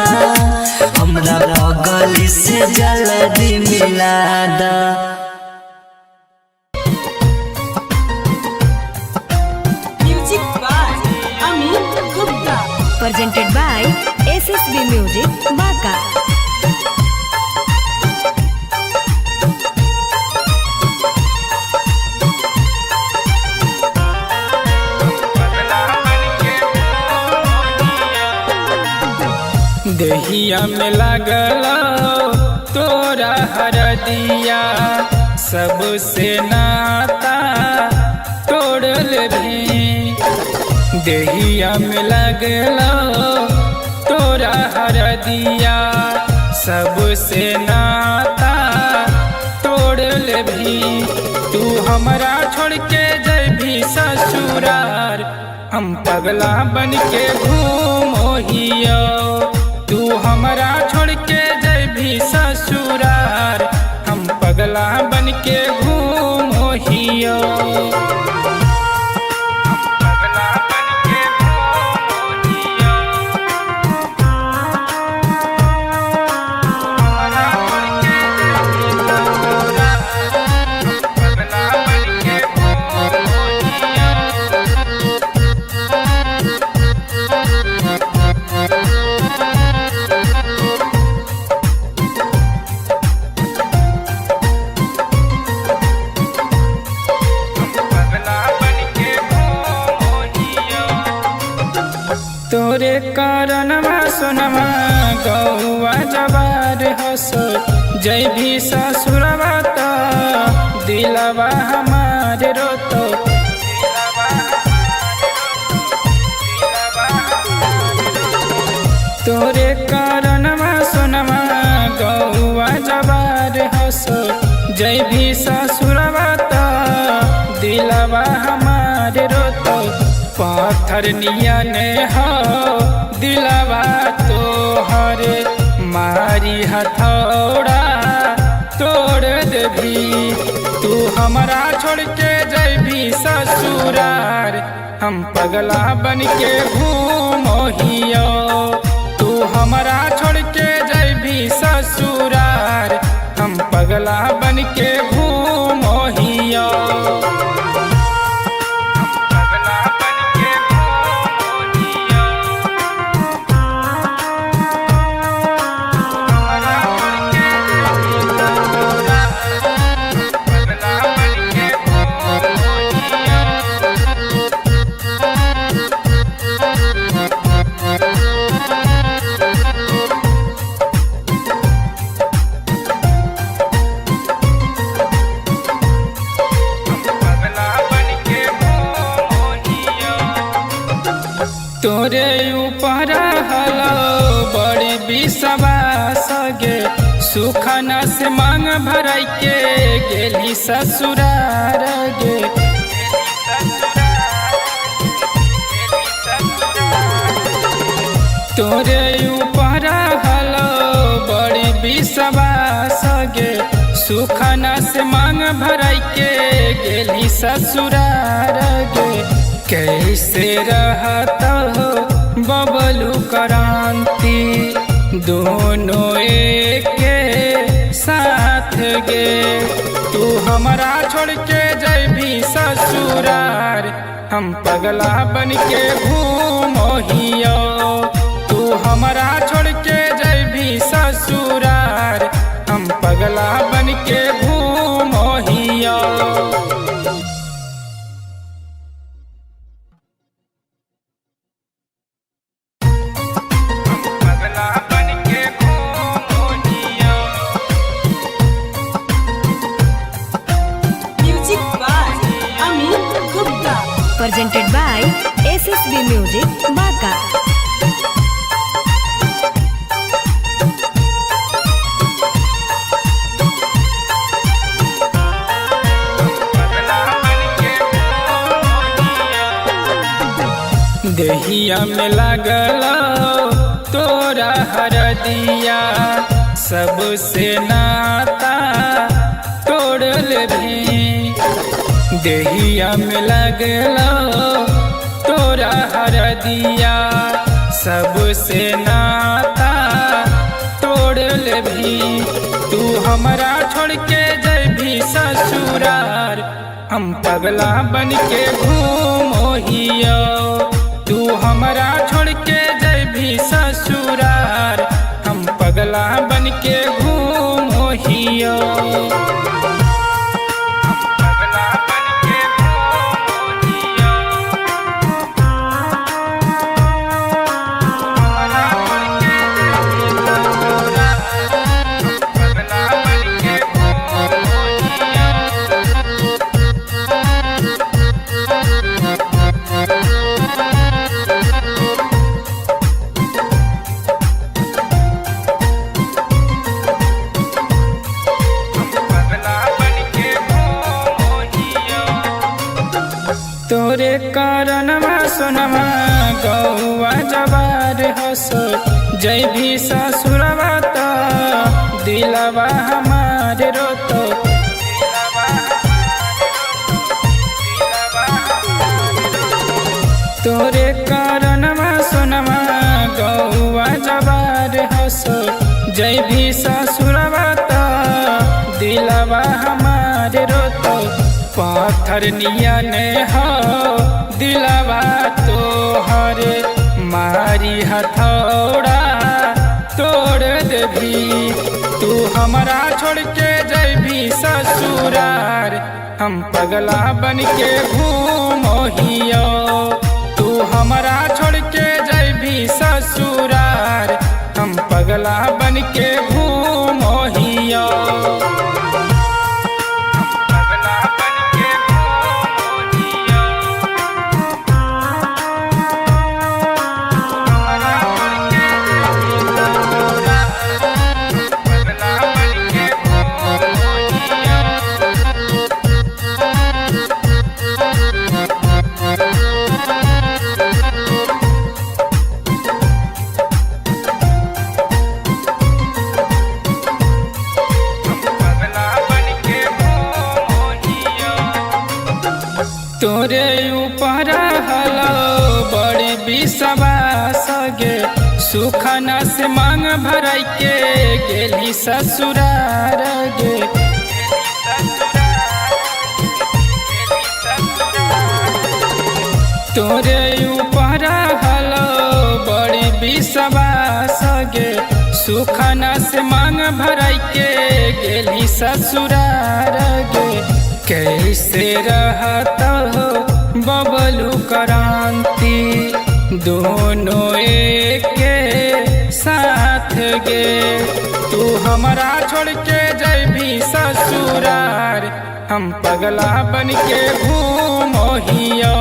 हमरा बगल से जल्दी मिला दा। Presented by SSB Music, Baka. देहिया में लागल तोरा हरदिया, सबसे नाता तोड़ल भी। देहिया में लगल तोरा हरदिया, सबसे नाता तोड़ल भी। तू हमरा छोड़ के जैभी ससुरार, हम पगला बन के घूमोहियो। तू हमरा छोड़ के जैभी ससुरार, हम पगला बन के घूमोहियो। तोरे कारणवा सोनवा गौआ जवार हसो, जय भी ससुरवा तो दिलवा हमार रोतो। तोरे कारणवा सोनवा गौआ जवार हसो, जय भी ससुरवा तो दिलवा हमार रोतो। पाथर नियने हो दिलवा तोहर, मारी हथौड़ा तोड़ देभी। तू हमरा छोड़ के जैभी ससुरार, हम पगला बन के घूमोहियो। तू हमरा छोड़ के जैभी ससुरार, हम पगला बन के घूमोहियो। तोरे ऊपर हलो बड़ी विश्वास गे, सुखना से मांग भराई के गेली ससुरार गे। तोरे ऊपर हलो बड़ी विश्वास गे, सुखना से मांग भराई के गेली ससुरार गे। कैसे रहता हो बबलू क्रांति, दोनों एक साथ गे। तू हमरा छोड़ के जैभी ससुरार, हम पगला बन के घूमोहियो। तू हमरा छोड़ के जैभी ससुरार, हम पगला बन के घूमोहियो। presented by SSB Music Baka. देहिया में लागल तोरा हरदिया सबसे नाता तोड़ लेभी। देहिया में लागल तोरा हरदिया सबसे नाता तोड़ लेभी। तू हमरा छोड़ के जैभी ससुरार हम पगला बन के घूमोहियो। तू हमरा छोड़ के जैभी ससुरार हम पगला बन के घूमोहियो। तोरे कारणवा सोनमा गौआ जवार हसो जय भी ससुरवा तो दिलवा हमार रोतो। तोरे कारणवा सोनमा गौआ जवार हसो जय भी ससुरवा तो दिलवा हमार रोतो। पाथर नियन हो दिलवा तोहर मारी हथौड़ा तोड़ देभी। तू हमरा छोड़ के जैभी ससुरार हम पगला बन के घूमोहियो। तू हमरा छोड़ के जैभी ससुरार हम पगला बन के घूमोहियो। तोरे ऊपर हलो बड़ी विश्वास गे सुखना से मांग भराई के गेली ससुरार गे। तोरे ऊपर हलो बड़ी विश्वास गे सुखना से मांग भराई के गेली ससुरार गे। कैसे रहता हो बबलू क्रांति दोनों एक के साथ गे। तू हमरा छोड़ के जैभी ससुरार हम पगला बन के घूमोहियो।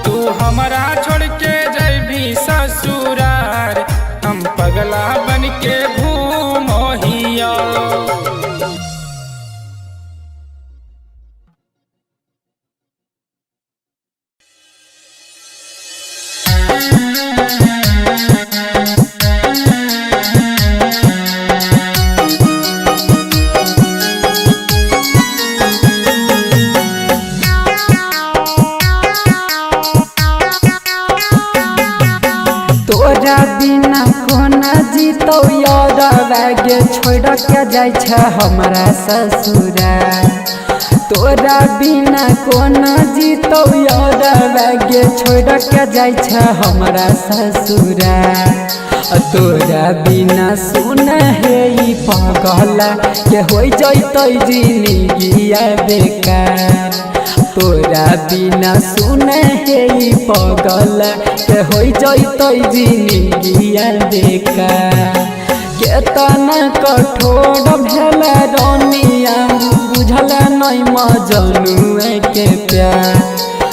तू हमरा छोड़ के जैभी ससुरार हम पगला बन के घूमोहियो। तोरा बिना कोना जीतो यार बैगे छोड़ के जाय छ हमरा ससुरा। तोरा बिना कोना जीतो यार बैगे छोड़ के जाय छ हमरा ससुरा। तोरा बिना सुन हे ई पागला के होई जइतै जिंदगी बेकार। तोरा बिना सुन हे ई पागला के होई जइतै जिंदगी बेकार। केतना कठोर भेल रानिया बुझल नहीं मजनुआ के प्यार।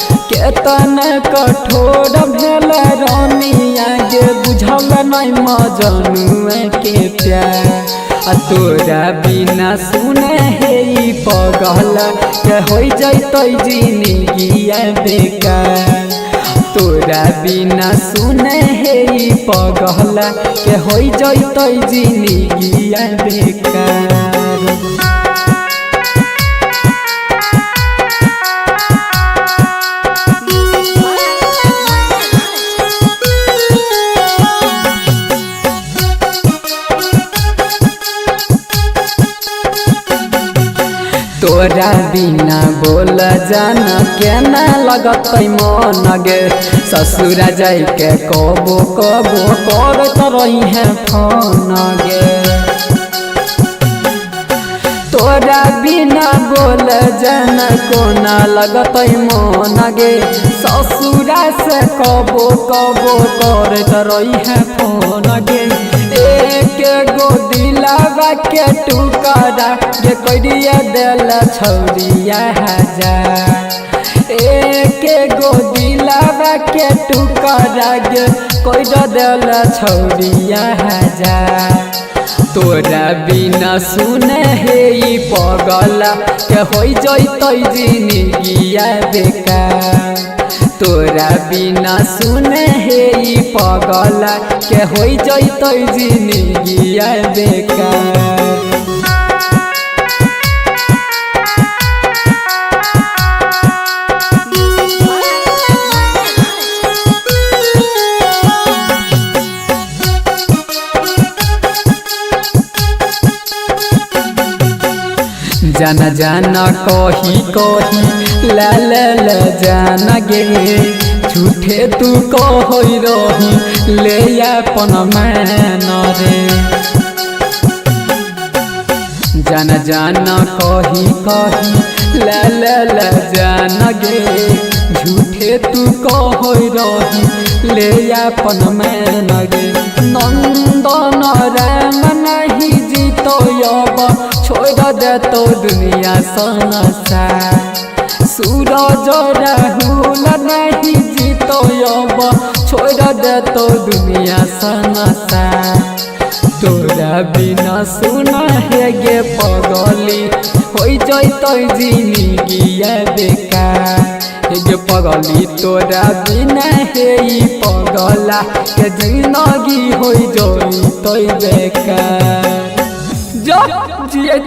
केतन कठोर भेल रानिया गे बुझल नहीं मजनुआ के प्यार तोरा बिना सुने हे पगल के हो जैतै जिंदगिया बेकार तोरा बिना सुने हे पगल के हो जैतै जिंदगिया बेकार तोरा बिना बोल जाना केना लगतै मन गे ससुरा जाय के कबो कबो करत रही है फोन गे तोरा बिना बोल जाना कोना लगतै मन गे ससुरा से कबो कबो करत रही है फोन गे एक गो दिलावा के टुकड़ा जे करिया दिल छौरिया हजार एक गो दिलावा के टुकड़ा जे करिया दिल छौरिया हजार तोरा बिना सुने हे पगला के हो जैतै जिंदगिया बेकार तोरा बिना सुने हे पगला के हो जैतै जिंदगिया बेकार जाना जाना कही कही ला ला ला जाना गे झूठे तू कही रही ले अपन मैन रे जाना जाना कही कही ला ला ला जाना गे झूठे तू कही रही ले अपन मैन रे नंदन राम नहीं जीतो अब छोड़ दे तो दुनिया संसार सूरज राहुल नहीं जीतो अब छोड़ दे तो दुनिया संसार तोरा बिना सुना है गे पगली हो जैतै जिंदगिया बेकार गे पगली तोरा बिना हे पगला के जिंदगी हो जैतै बेकार जो जिए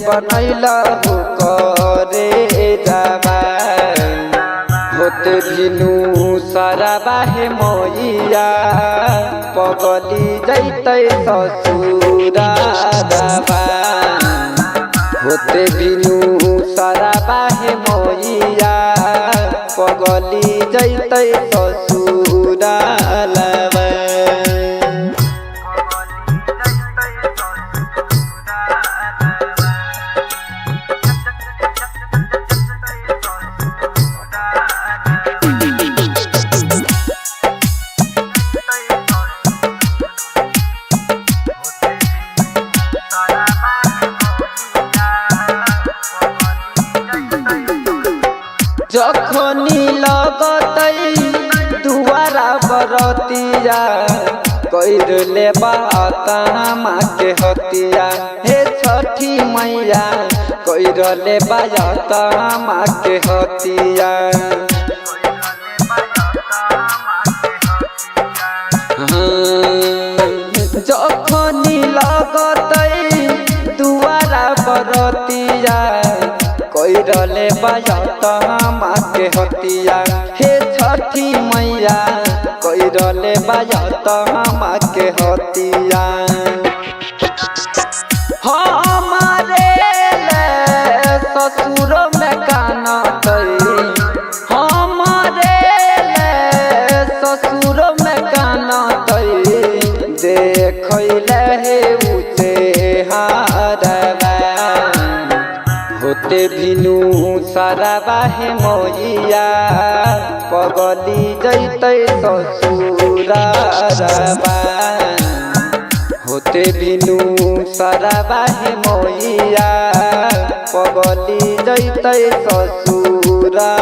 बनैला हो करे जाबा होते भिनु सारा बाहे मोइया पगली जैतै ससुरा जाबा होते भिनु सारा बाहे मोइया पगली जैतै ससुरा लाबा जखनी लगतै दुआरा बरतिया कैर ले बात माँ के हतिया हे छठी मैया कैर ले बात माँ के हतिया जखनी लगतै दुआरा बरतिया कैर ले बात माँ के हतिया हे छठी मैया कैरले बाजत हम के हतिया हमारे ससुर में कानत हमारे ससुर में कानत देखले हे उसे हारवा होते भिनु साराबा हे मोहिया पगली जैते ससुरारबा होते भिनु साराबा हे मोहिया पगली जैते ससुरालबा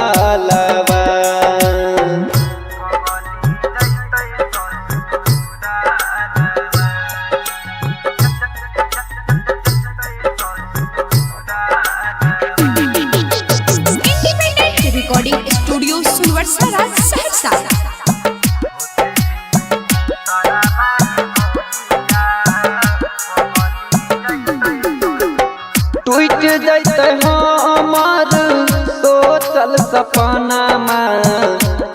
रिकॉर्डिंग स्टूडियो सुरवरसरा सहरसा। टूट जैते हमार सोचल सपना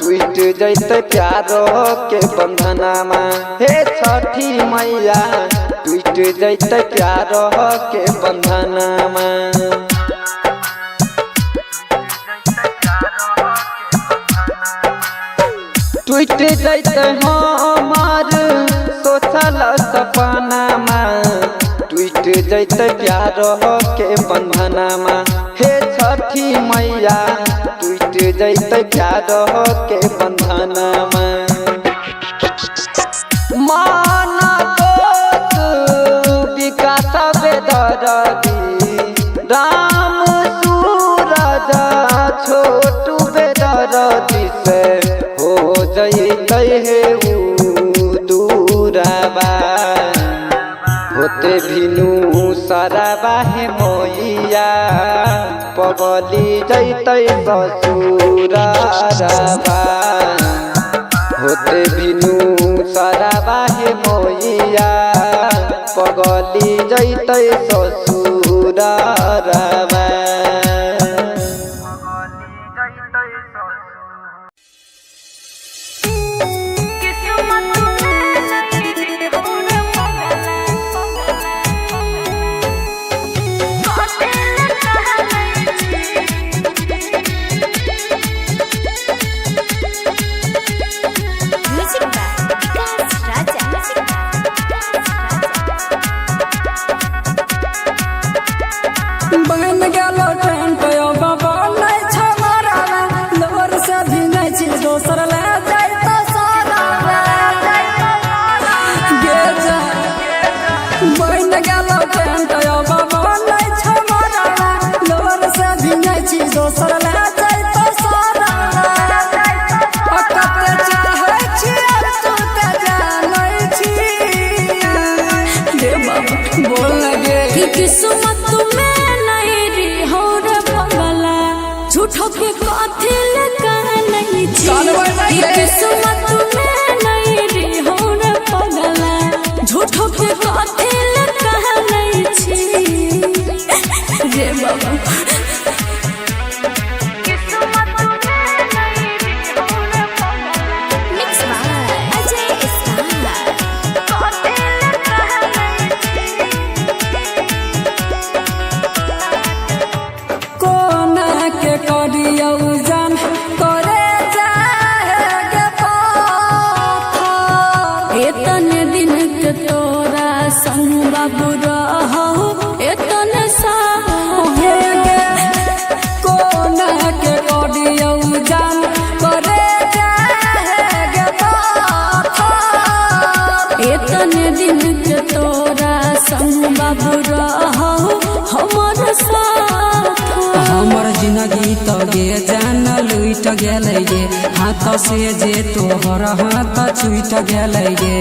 टूट जैते प्यारो के बंधना हे छठी मैया टूट जैते प्यारो के बंधना टूट जैते हमार सोचल सपना टूट जैते प्यारो के बंधना हे छठी मैया टूट जैते प्यारो के बंधना माना दोस्त विकास बेदरदी राम सूरज छोटू बेदरदी से हो जैते हे दूराबा होते भिनु साराबा हे मोहिया पगली जैते ससुरारबा होते भिनु साराबा हे मोहिया पगली जैते ससुरारबा। बन गेलो ट्रेन पे बाबा नहीं छमारा लोर से भी नहीं छी दोसर ले जाई तो सारा गे जा बन गेलो ट्रेन पे बाबा नहीं छमारा लोर से भी नहीं छी दोसर ले जाई तो सारा अकते चाहे छी तू ते जानै छी गे बाबा बोल लगे कि किस्मत में झूठो के कथी लगा नहीं छी किस्मत में नहीं रे हो रे पगला झूठो के कथी लगा नहीं छी रे बाबा किस्मत में नहीं रे हो रे पगला मिक्स बाय अजय इस्ताला कथी लगा नहीं छी कोना के करियौ जान करे जाएगे पाथर एतने दिन के तोरा संग बाबू रहो एतने सागे कोना के करियौ जान करे जाएगे पाथर एतने दिन के तोरा संग बाबू रहो हमर साथ हमर जिंदगी तो गे जान लुट गेलै गे हाथ से जे तोहर हाथ छूट गेलै गे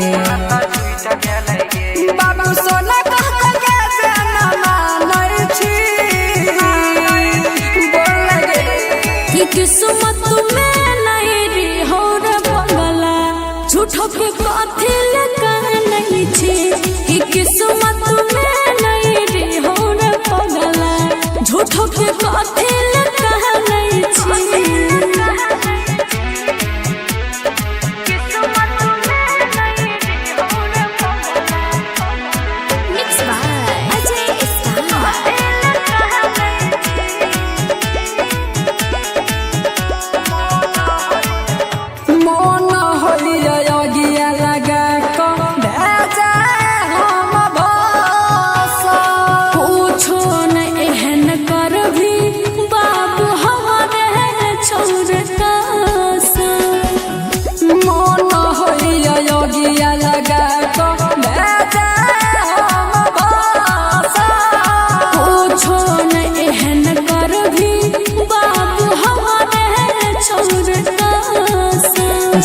बाबू सोना कह के जान मानै छी बोल लगे कि किस्मत में नहीं रे हो रे पगला झूठो के कथी लगा नहीं छी कि किस्मत में नहीं रे हो रे पगला झूठो के कथी लगा नहीं छी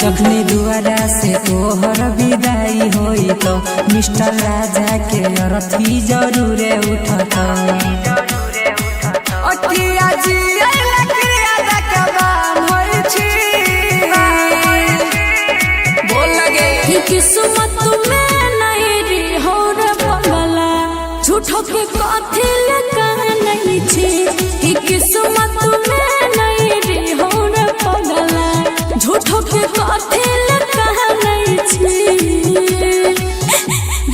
जखनी दुआरा से तोहर विदाई होई तो मिस्टर राजा के अरथी जरूरे उठत अखिया जिया लकड़िया दकबान होई छी बोल लगे कि किस्मत में नहीं री हो रे पगला झूठो के कथी लगा नहीं छी कि किस्मत में नहीं री हो रे पगला झूठो के कथी लगा नहीं छी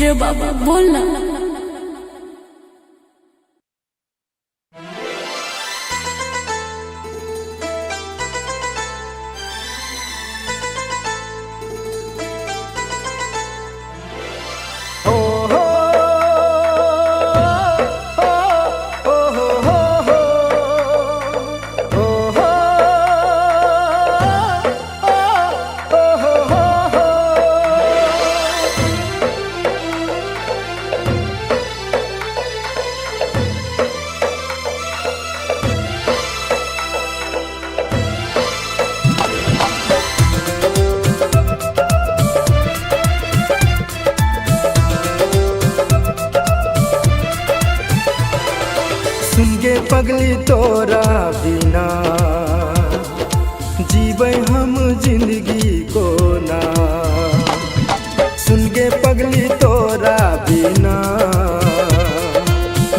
रे बाबा बोला पगली तोरा बिना जीवे हम जिंदगी को ना सुन के पगली तोरा बिना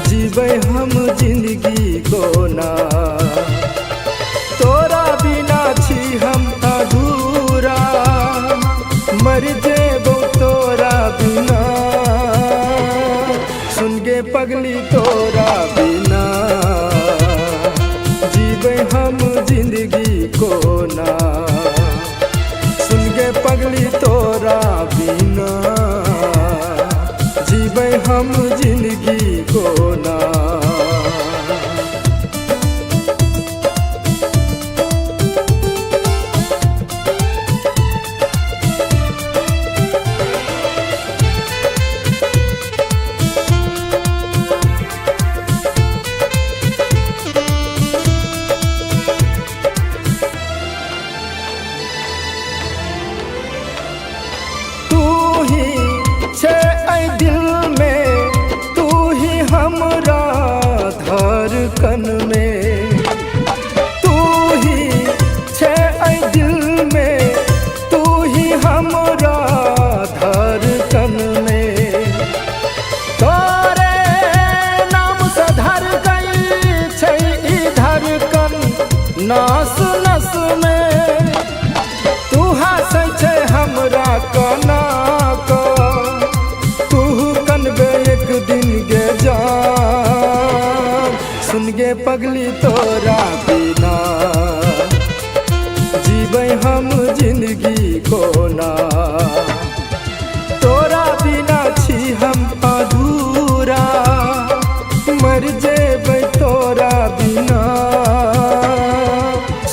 जीवे हम जिंदगी को ना तोरा बिना छी हम अधूरा मर जेबो तोरा बिना सुन के पगली तोरा बिना हम जिंदगी को ना सुन के पगली तोरा बिना जीवे हम जिंदगी को ना धड़कन में तू ही छे ऐ दिल में तू ही हमरा धड़कन में तोरे नाम से धर गई छे ई धड़कन नास नस में तू हंसै छे हमरा कना को तू कनबे एक दिन गे जा सुन गे पगली तोरा बिना जीवे हम जिंदगी को ना तोरा बिना छी हम अधूरा मर जेबै तोरा बिना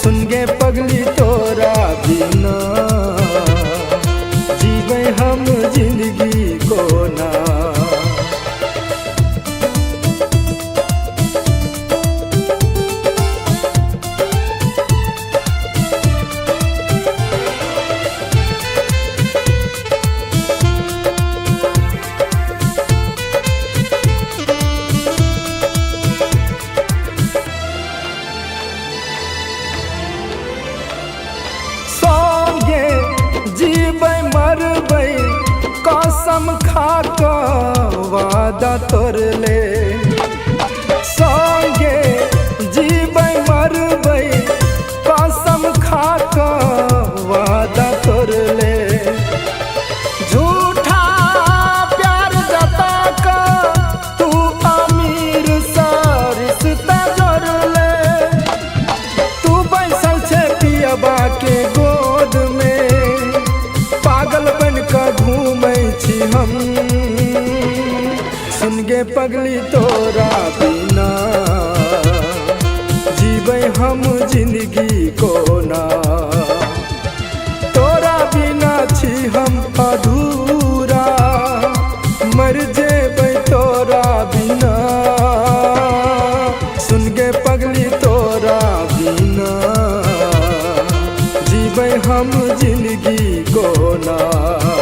सुन गे पगली तोरा बिना जीवे हम जिंदगी को ना कसम खा कर वादा तोड़ले संगे जीबै मरबै कसम खा कर वादा तोड़ले झूठा प्यार जता कर तू अमीर सा रिश्ता जोड़ले तू बैसल छे पियबा के गोद में पागल बन कर घूमै छी हम सुन गे पगली तोरा बिना जीवे हम जिंदगी को ना तोरा बिना छी हम अधूरा मर जेबै तोरा बिना सुन गे पगली तोरा बिना जीवे हम जिंदगी को ना।